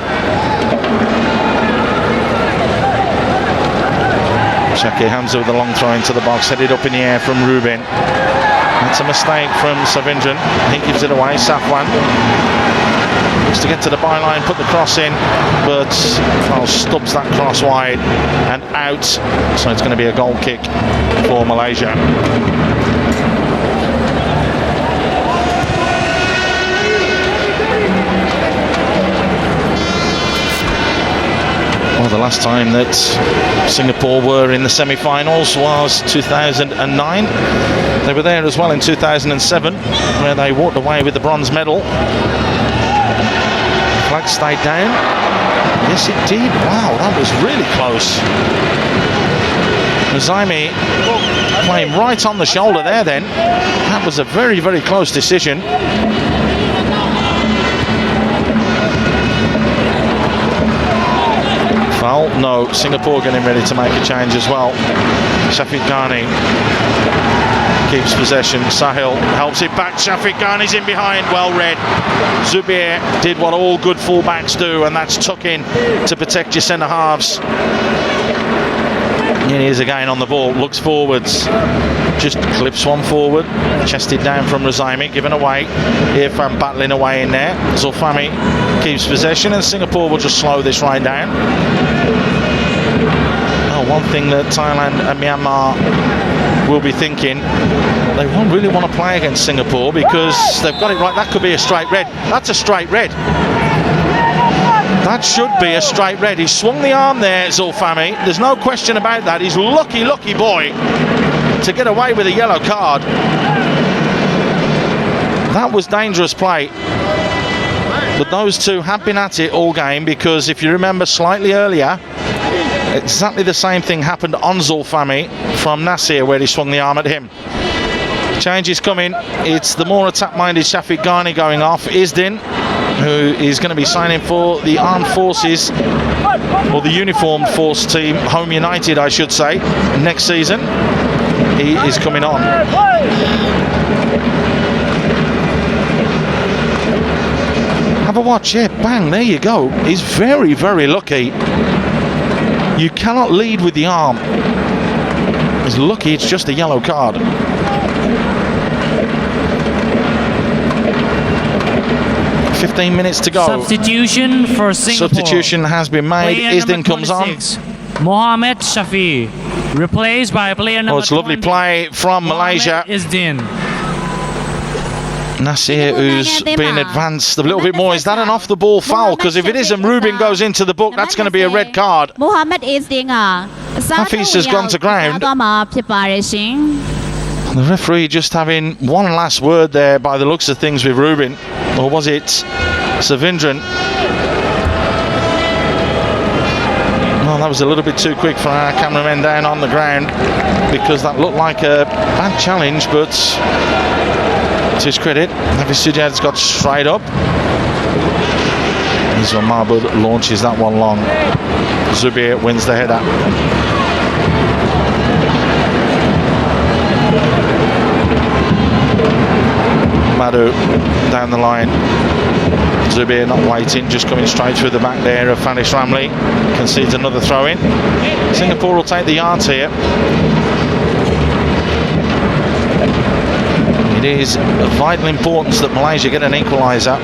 Shakir Hamza with a long throw into the box, headed up in the air from Rubin. That's a mistake from Savindran. He gives it away. Safwan looks to get to the byline, put the cross in, but stubs that cross wide and out. So it's going to be a goal kick for Malaysia. Well, the Last time that Singapore were in the semi-finals was 2009. They were there as well in 2007, where they walked away with the bronze medal. Flag stayed down. Yes, it did. Wow, that was really close. Rozaimi playing right on the shoulder there then. That was a very, very close decision. Foul? No, Singapore getting ready to make a change as well. Shafiq Ghani keeps possession. Sahil helps it back. Shafiq Ghani's in behind. Well read. Zubair did what all good fullbacks do, and that's tuck in to protect your centre halves. Here he is again on the ball. Looks forwards. Just clips one forward. Chested down from Rozaimi. Given away. Irfan battling away in there. Zulfami keeps possession, and Singapore will just slow this right down. One thing that Thailand and Myanmar will be thinking, they won't really want to play against Singapore because they've got it right. That could be a straight red. That's a straight red. That should be a straight red. He swung the arm there, Zulfami. There's no question about that. He's lucky boy to get away with a yellow card. That was dangerous play. But those two have been at it all game, because if you remember slightly earlier, exactly the same thing happened on Zulfami from Nasir, where he swung the arm at him. Change is coming. It's the more attack-minded Shafiq Ghani going off. Isdin, who is going to be signing for the Armed Forces, or the Uniformed Force team, Home United I should say, next season. He is coming on. Have a watch, yeah, bang, there you go. He's very, very lucky. You cannot lead with the arm. He's lucky it's just a yellow card. "15 minutes to go." Substitution for Singapore. Substitution has been made. Player Isdin comes on. Mohamed Shafi, replaced by player number 20. It's a lovely play from Malaysia. Isdin. Nasir, who's been advanced a little bit more. Is that an off-the-ball foul? Because if it isn't, Rubin goes into the book. That's going to be a red card. Mohamed Isdin Hafiz has gone to ground. The referee just having one last word there by the looks of things with Rubin. Or was it Savindran? No, that was a little bit too quick for our cameramen down on the ground, because that looked like a bad challenge, but to his credit, Hafiz Sujad's got straight up. Ismail Mahmoud launches that one long. Zubair wins the header. Madhu down the line. Zubair not waiting, just coming straight through the back there of Fanis Ramli. Concedes another throw in. Singapore will take the yards here. It is of vital importance that Malaysia get an equaliser.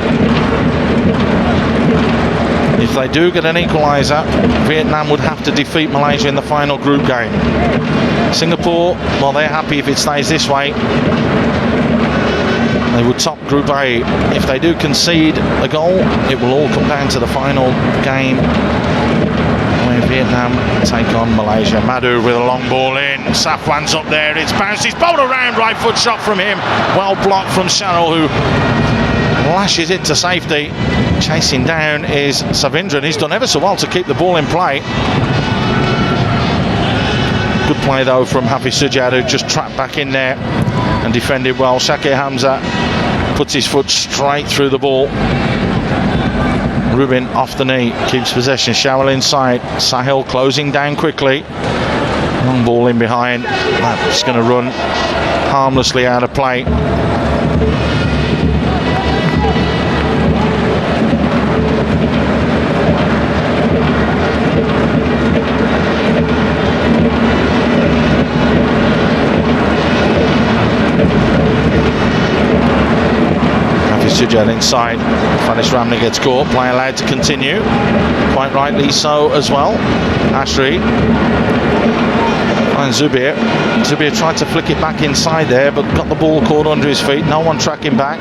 If they do get an equaliser, Vietnam would have to defeat Malaysia in the final group game. Singapore, well, they're happy if it stays this way. They would top Group A. If they do concede a goal, it will all come down to the final game, where Vietnam take on Malaysia. Madhu with a long ball in. Safwan's up there. It's bounced. It's bowled around. Right foot shot from him. Well blocked from Sharrell, who lashes it to safety. Chasing down is Savindran. He's done ever so well to keep the ball in play. Good play though from Hafiz Sujad, who just trapped back in there and defended well. Shakir Hamza puts his foot straight through the ball. Rubin off the knee, keeps possession. Sharrell inside. Sahil closing down quickly. Long ball in behind. That's going to run harmlessly out of play. Sujad inside. Fanis Ramli gets caught. Play allowed to continue. Quite rightly so as well. Ashri finds Zubair. Zubair tried to flick it back inside there, but got the ball caught under his feet. No one tracking back.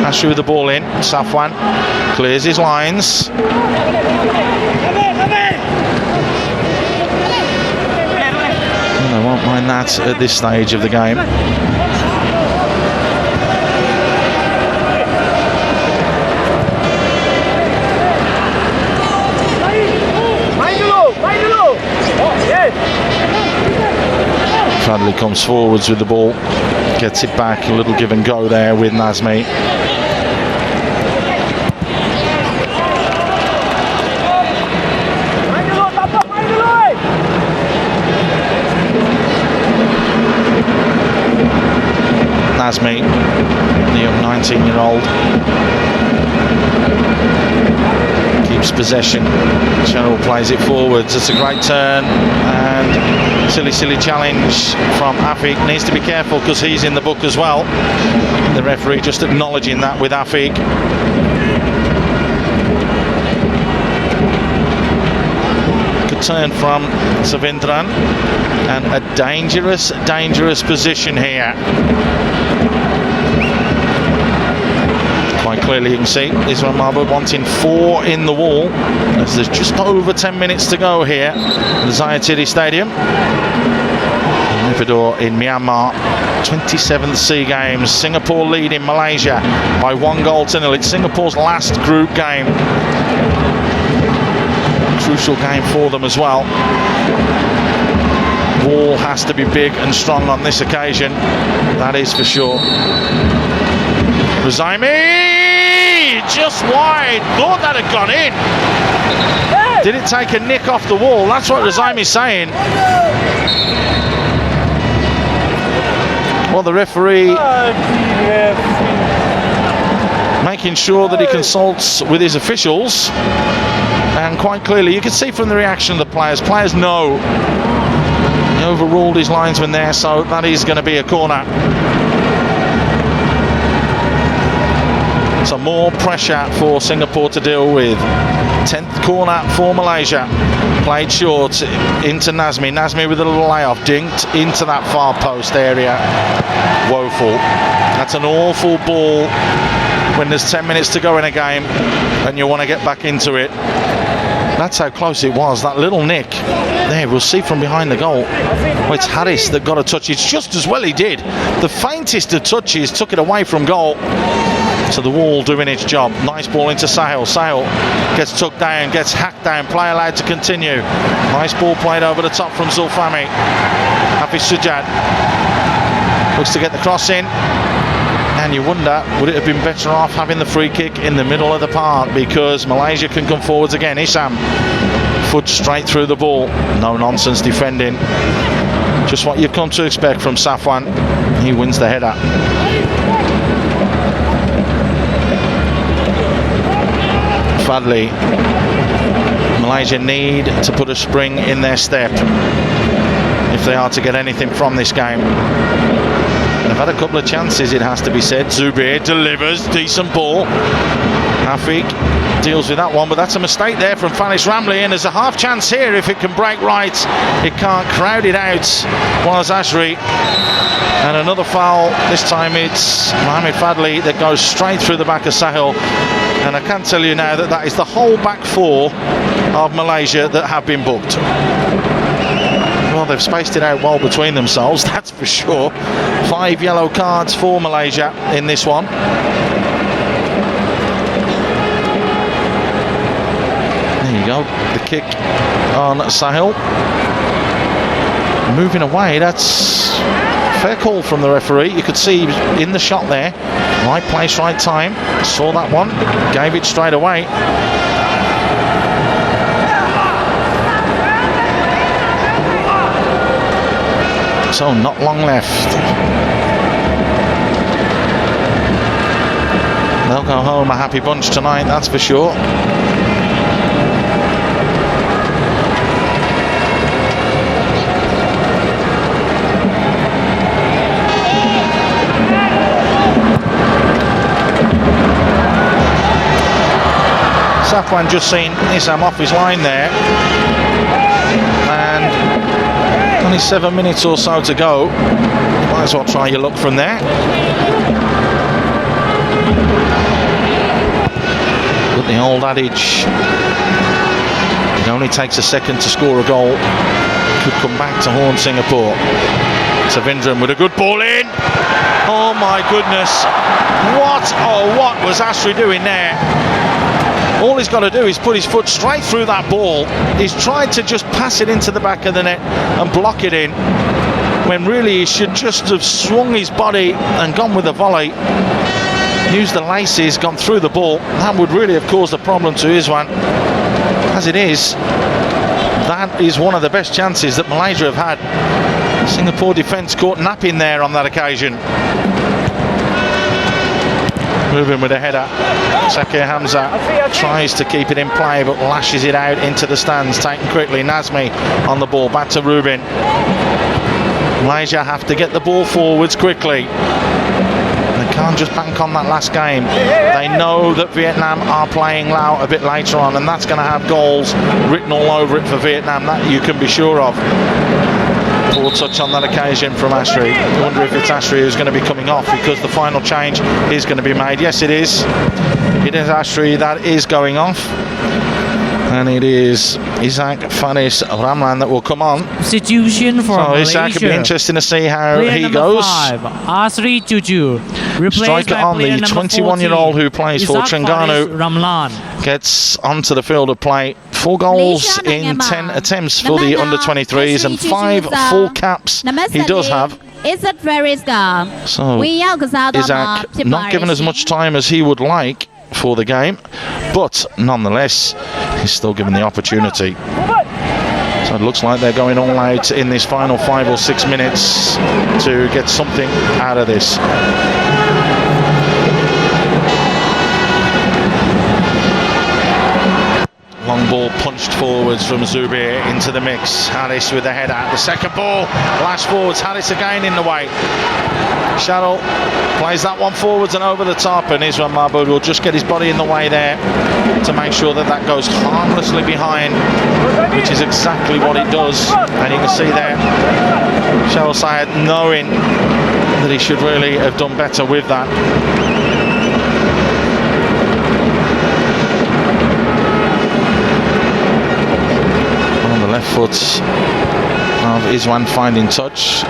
Ashri with the ball in. Safwan clears his lines. that at this stage of the game. Fadli comes forwards with the ball, gets it back, a little give and go there with Nazmi. Nazmi, the young 19-year-old, keeps possession. Cheryl plays it forwards. It's a great turn and silly challenge from Afiq. Needs to be careful because he's in the book as well. The referee just acknowledging that with Afiq. Good turn from Savindran and a dangerous position here. Quite clearly you can see Isran Mahmoud wanting 4 in the wall as there's just over 10 minutes to go here at the Zayatiri Stadium. Naypyidaw in Myanmar, 27th SEA Games. Singapore lead in Malaysia by 1-0. It's Singapore's last group game. Crucial game for them as well. Wall has to be big and strong on this occasion, that is for sure. Rozaimi just wide, thought that had gone in. Did it take a nick off the wall? That's what Rozaimi's saying. Well, the referee making sure that he consults with his officials, and quite clearly you can see from the reaction of the players know he overruled his linesman there, so that is going to be a corner. So more pressure for Singapore to deal with. 10th corner for Malaysia. Played short into Nazmi. Nazmi with a little layoff. Dinked into that far post area. Woeful. That's an awful ball when there's 10 minutes to go in a game and you want to get back into it. That's how close it was. That little nick there, we'll see from behind the goal. Well, it's Harris that got a touch. It's just as well he did. The faintest of touches took it away from goal. So the wall doing its job. Nice ball into Sahil. Sahil gets took down, gets hacked down. Play allowed to continue. Nice ball played over the top from Zulfami. Hafiz Sujad looks to get the cross in. And you wonder, would it have been better off having the free kick in the middle of the park, because Malaysia can come forwards again. Isam, foot straight through the ball. No nonsense defending. Just what you've come to expect from Safwan. He wins the header. Fadli. Malaysia need to put a spring in their step if they are to get anything from this game. They've had a couple of chances, it has to be said. Zubair delivers, decent ball. Afiq deals with that one, but that's a mistake there from Fanis Ramli, and there's a half chance here if it can break right. It can't. Crowd it out was Ashri. And another foul. This time it's Mohamed Fadli that goes straight through the back of Sahil. And I can tell you now that that is the whole back four of Malaysia that have been booked. Well, they've spaced it out well between themselves, that's for sure. 5 yellow cards for Malaysia in this one. There you go, the kick on Sahil. Moving away, that's a fair call from the referee. You could see he was in the shot there. Right place, right time. Saw that one, gave it straight away. So not long left. They'll go home a happy bunch tonight, that's for sure. Safwan just seen Isam off his line there. And only 7 minutes or so to go. Might as well try your luck from there. But the old adage, it only takes a second to score a goal, could come back to haunt Singapore. Savindran with a good ball in. Oh my goodness. What was Ashri doing there? All he's got to do is put his foot straight through that ball. He's tried to just pass it into the back of the net and block it in, when really he should just have swung his body and gone with a volley. Used the laces, gone through the ball. That would really have caused a problem to Izwan. As it is, that is one of the best chances that Malaysia have had. Singapore defence caught napping there on that occasion. Moving with a header. Sakir Hamza tries to keep it in play but lashes it out into the stands. Taken quickly. Nazmi on the ball. Back to Rubin. Malaysia have to get the ball forwards quickly. They can't just bank on that last game. They know that Vietnam are playing Laos a bit later on, and that's going to have goals written all over it for Vietnam, that you can be sure of. Poor touch on that occasion from Ashri. I wonder if it's Ashri who's going to be coming off, because the final change is going to be made. Yes, it is. It is Ashri that is going off. And it is Isaac Faris Ramlan that will come on. Substitution for Malaysia. Isaac, it'll be interesting to see how player he goes. 5, Asri Juju. Striker on, the 21-year-old who plays for Terengganu, Ramlan gets onto the field of play. 4 goals in 10 attempts for the under-23s and 5 full caps he does have. So Isaac not given as much time as he would like for the game, but nonetheless he's still given the opportunity. So it looks like they're going all out in this final 5 or 6 minutes to get something out of this. Long ball punched forwards from Zubir into the mix. Harris with the header. The second ball, lash forwards. Harris again in the way. Sharrell plays that one forwards and over the top, and Izwan Mahmood will just get his body in the way there to make sure that that goes harmlessly behind, which is exactly what it does. And you can see there Sharrell Syed knowing that he should really have done better with that. On the left foot of Izwan finding touch.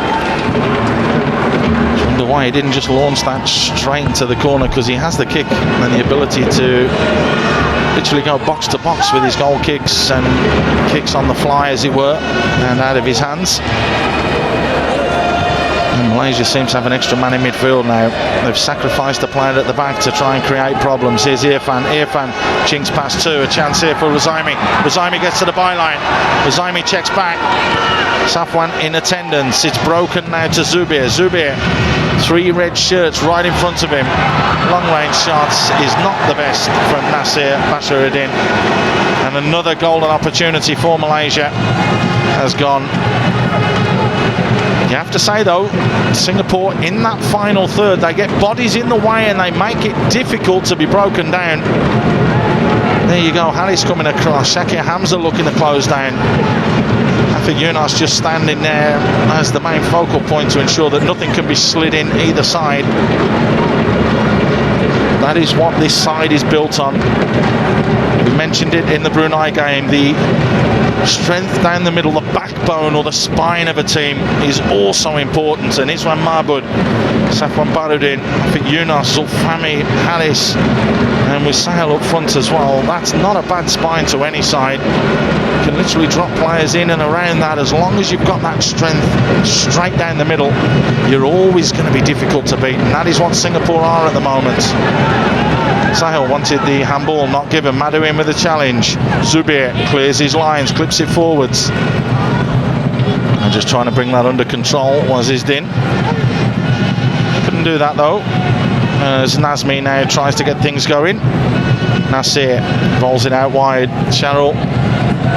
Why he didn't just launch that straight into the corner, because he has the kick and the ability to literally go box to box with his goal kicks and kicks on the fly, as it were, and out of his hands. And Malaysia seems to have an extra man in midfield now. They've sacrificed a player at the back to try and create problems. Here's Irfan. Irfan chinks past 2. A chance here for Rozaimi. Rozaimi gets to the byline. Rozaimi checks back. Safwan in attendance. It's broken now to Zubir. Zubir, 3 red shirts right in front of him. Long range shots is not the best from Nasir Basharuddin. And another golden opportunity for Malaysia has gone. You have to say though, Singapore in that final third, they get bodies in the way and they make it difficult to be broken down. There you go, Harris coming across, Sakir Hamza looking to close down. Afiq Yunos just standing there as the main focal point to ensure that nothing can be slid in either side. That is what this side is built on. We mentioned it in the Brunei game, the strength down the middle, the backbone or the spine of a team is also important. And Izwan Mahmood, Safwan Baharuddin, Afiq Yunos, Zulfami, Harris, and with Sahel up front as well, that's not a bad spine to any side. You can literally drop players in and around that. As long as you've got that strength straight down the middle, you're always going to be difficult to beat, and that is what Singapore are at the moment. Sahel wanted the handball, not given. Madu in with a challenge. Zubir clears his lines, clips it forwards. And just trying to bring that under control was Izdin. Couldn't do that though, as Nazmi now tries to get things going. Nasir rolls it out wide. Sharrell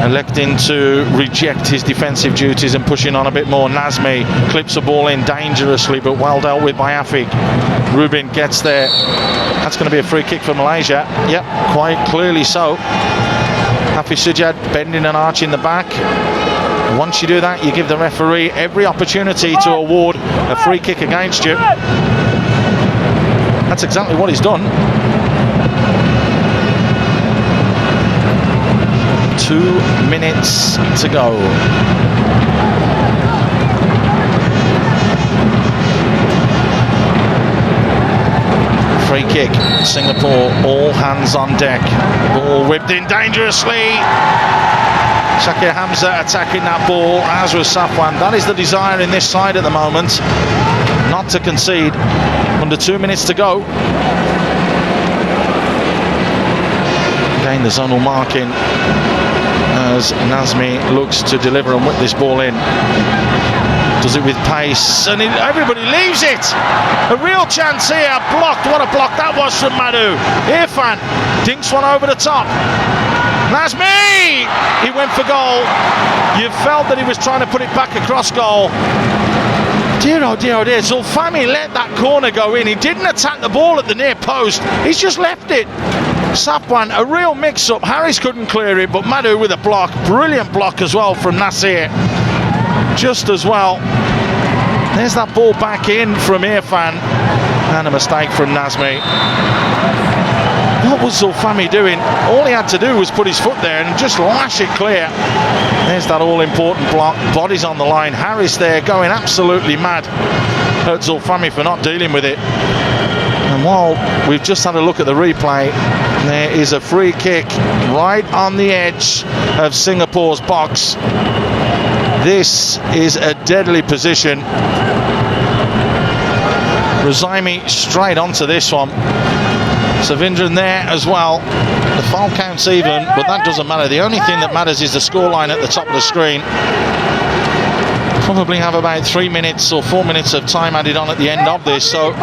electing to reject his defensive duties and pushing on a bit more. Nazmi clips the ball in dangerously, but well dealt with by Afiq. Rubin gets there. That's going to be a free kick for Malaysia. Yep, quite clearly so. Hafiz Sujad bending an arch in the back. Once you do that, you give the referee every opportunity to award a free kick against you. That's exactly what he's done. 2 minutes to go. free kick. Singapore, all hands on deck. Ball whipped in dangerously. Shakir Hamza attacking that ball, as was Safwan. That is the desire in this side at the moment, not to concede. Under 2 minutes to go. Again, the zonal marking as Nazmi looks to deliver and whip this ball in. Does it with pace, and everybody leaves it. A real chance here, blocked. What a block that was from Madhu. Irfan dinks one over the top. Nazmi! He went for goal. You felt that he was trying to put it back across goal. Dear oh dear oh dear, Zulfami let that corner go in. He didn't attack the ball at the near post, he's just left it. Safwan, a real mix-up. Harris couldn't clear it, but Madhu with a block. Brilliant block as well from Nasir. Just as well. There's that ball back in from Irfan, and a mistake from Nazmi. What was Zulfami doing? All he had to do was put his foot there and just lash it clear. There's that all-important block. Bodies on the line. Harris there going absolutely mad at Zulfami for not dealing with it. And while we've just had a look at the replay, there is a free kick right on the edge of Singapore's box. This is a deadly position. Rozaimi straight onto this one. Savindran there as well. The foul count's even, but that doesn't matter. The only thing that matters is the scoreline at the top of the screen. Probably have about 3 minutes or 4 minutes of time added on at the end of this, so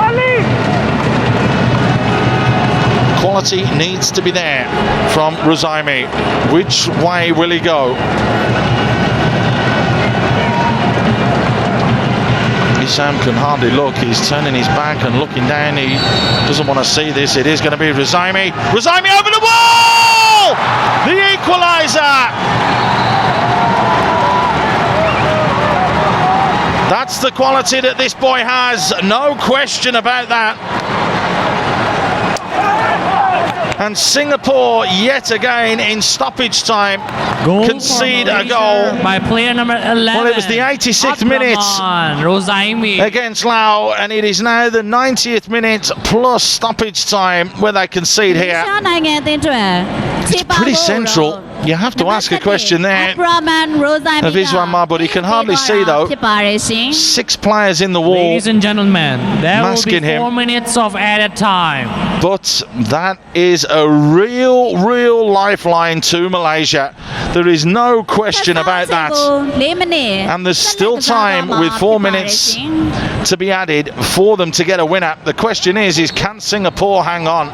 quality needs to be there from Rozaimi. Which way will he go? Sam can hardly look. He's turning his back and looking down. He doesn't want to see this. It is going to be Rozaimi. Rozaimi over the wall! The equaliser! That's the quality that this boy has. No question about that. And Singapore yet again in stoppage time concede a goal by player number 11. Well, it was the 86th minute Rozaimi against Laos, and it is now the 90th minute plus stoppage time where they concede here. It's pretty central. You have to ask a question there of Izwan Mahmood. He can hardly see though. 6 players in the wall. Ladies and gentlemen, there will be 4 him. minutes of added time. But that is a real lifeline to Malaysia. There is no question about that. And there's still time with 4 minutes to be added for them to get a winner. The question is can Singapore hang on?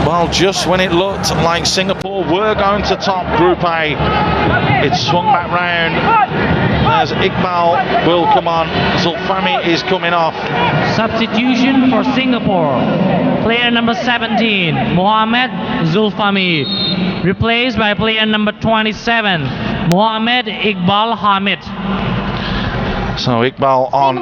Well, just when it looked like Singapore were going to top Group A, it swung back round as Iqbal will come on. Zulfami is coming off. Substitution for Singapore. Player number 17, Mohamed Zulfami, replaced by player number 27, Mohamed Iqbal Hamid. So Iqbal on.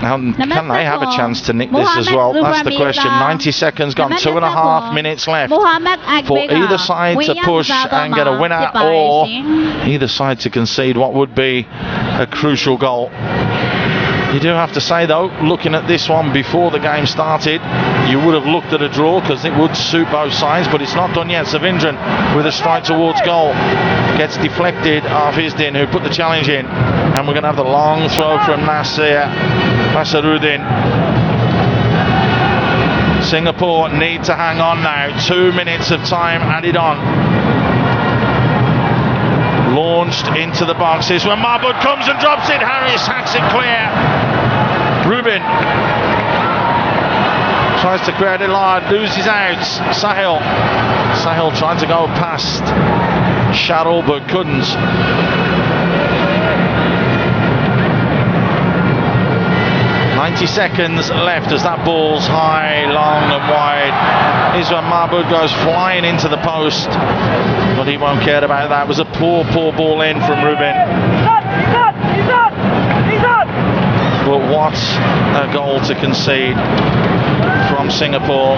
Can they have a chance to nick this as well? That's the question. 90 seconds gone, 2.5 minutes left for either side to push and get a winner, or either side to concede what would be a crucial goal. You do have to say though, looking at this one before the game started, you would have looked at a draw because it would suit both sides, but it's not done yet. Savindran with a strike towards goal gets deflected off Isdin, who put the challenge in, and we're going to have the long throw from Nasaruddin. Singapore need to hang on now. 2 minutes of time added on. Launched into the boxes when Mahmood comes and drops it. Harris hacks it clear. Rubin tries to create a line, loses out. Sahil tried to go past Sharul but couldn't. "90 seconds left as that ball's high, long and wide. Izwan Mahmood goes flying into the post, but he won't care about that. It was a poor ball in from Rubin. But what a goal to concede from Singapore.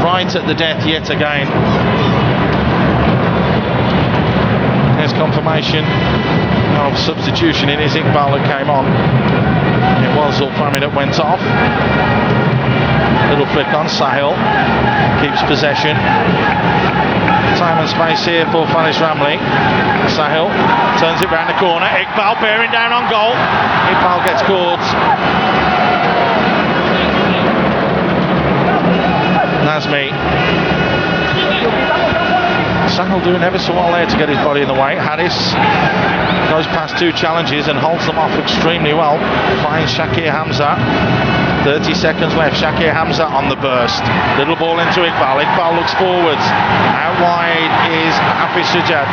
Right at the death yet again. There's confirmation of substitution. It is Iqbal that came on. It was Zulfami that went off. Little flick on Sahil. Keeps possession. Time and space here for Faris Ramli. Sahil turns it round the corner. Iqbal bearing down on goal. Iqbal gets caught. Nazmi. Sahil doing ever so well there to get his body in the way. Harris goes past two challenges and holds them off extremely well. Finds Shakir Hamza. 30 seconds left. Shakir Hamza on the burst. Little ball into Iqbal. Iqbal looks forwards. Out wide is Hafiz Sajjad.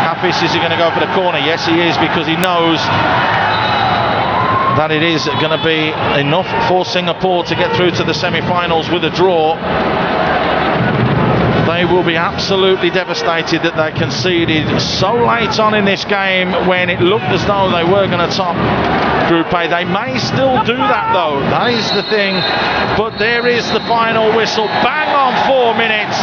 Hafiz, is he going to go for the corner? Yes, he is, because he knows that it is going to be enough for Singapore to get through to the semi-finals with a draw. They will be absolutely devastated that they conceded so late on in this game when it looked as though they were going to top Group A. They may still do that though, that is the thing. But there is the final whistle, bang on 4 minutes.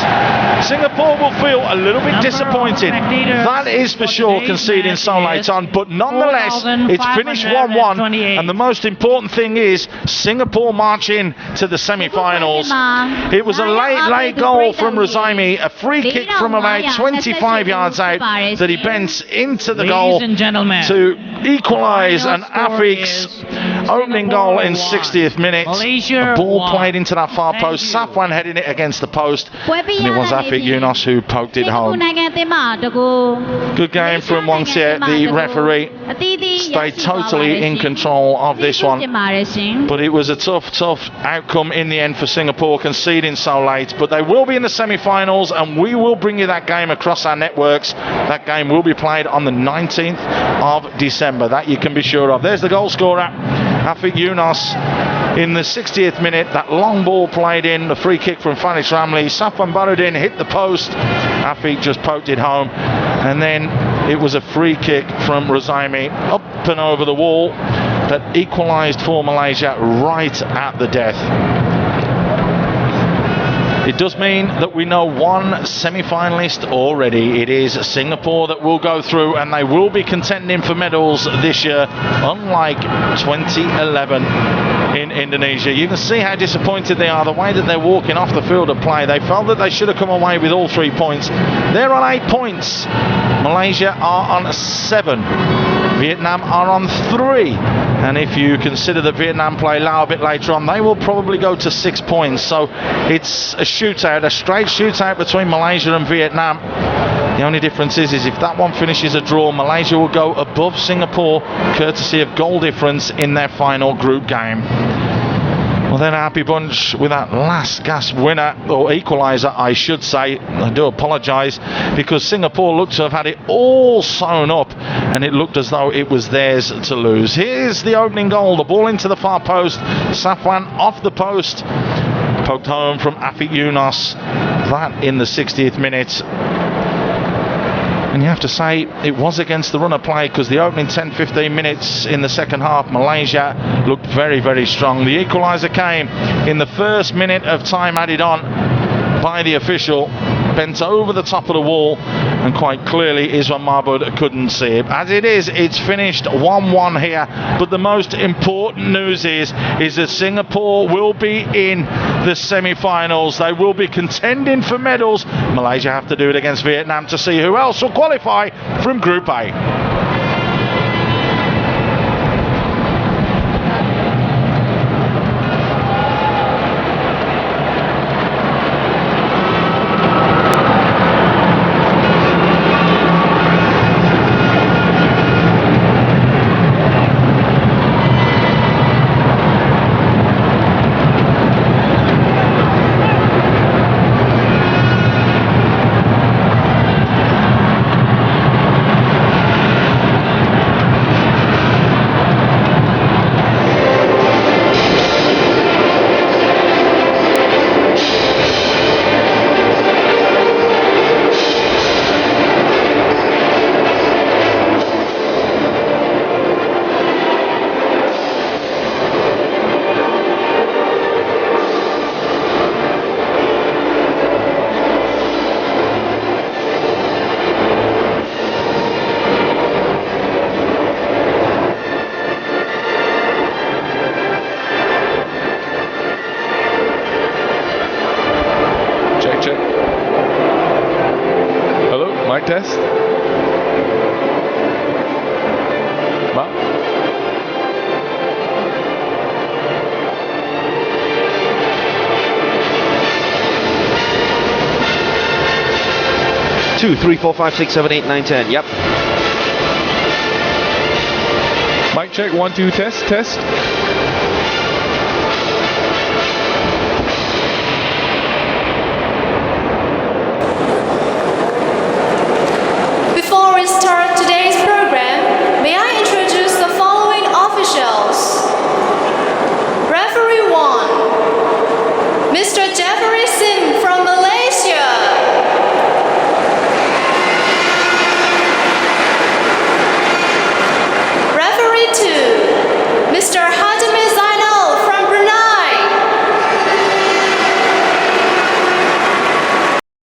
Singapore will feel a little bit disappointed, that is for sure, conceding so late on, but nonetheless it's finished 1-1, and the most important thing is Singapore marching to the semi-finals. It was a late goal from Rozaimi, a free kick from about 25 yards out that he bent into the goal to equalise, and Afiq's opening goal in 60th minute. A ball played into that far post, Safwan heading it against the post, and it was Afiq Yunos who poked it home. Good game from Wong Siet, the referee stayed totally in control of this one, but it was a tough outcome in the end for Singapore, conceding so late. But they will be in the semi-finals, and we will bring you that game across our networks. That game will be played on the 19th of December, that you can be sure of. There's the goal scorer, Afiq Yunos, in the 60th minute. That long ball played in, the free kick from Faris Ramli. Safwan Baruddin hit the post, Afiq just poked it home, and then it was a free kick from Rozaimi up and over the wall that equalised for Malaysia right at the death. It does mean that we know one semi-finalist already. It is Singapore that will go through, and they will be contending for medals this year, unlike 2011 in Indonesia. You can see how disappointed they are, the way that they're walking off the field of play. They felt that they should have come away with all 3 points. They're on 8 points. Malaysia are on 7. Vietnam are on 3. And if you consider that Vietnam play Laos a bit later on, they will probably go to 6 points. So it's a shootout, a straight shootout between Malaysia and Vietnam. The only difference is if that one finishes a draw, Malaysia will go above Singapore courtesy of goal difference in their final group game. Well, then a happy bunch with that last gasp winner, or equaliser I should say. I do apologise, because Singapore looked to have had it all sewn up, and it looked as though it was theirs to lose. Here's the opening goal, the ball into the far post, Safwan off the post, poked home from Afiq Yunos, that in the 60th minute. And you have to say it was against the run of play, because the opening 10-15 minutes in the second half, Malaysia looked very strong. The equaliser came in the first minute of time added on by the official, bent over the top of the wall, and quite clearly Iswan Mahmud couldn't see it. As it is, it's finished 1-1 here, but the most important news is that Singapore will be in the semi-finals. They will be contending for medals. Malaysia have to do it against Vietnam to see who else will qualify from Group A. test. Well. Two, three, four, five, six, seven, eight, nine, 10. Yep. Mic check, 1, 2, test, test. Before we start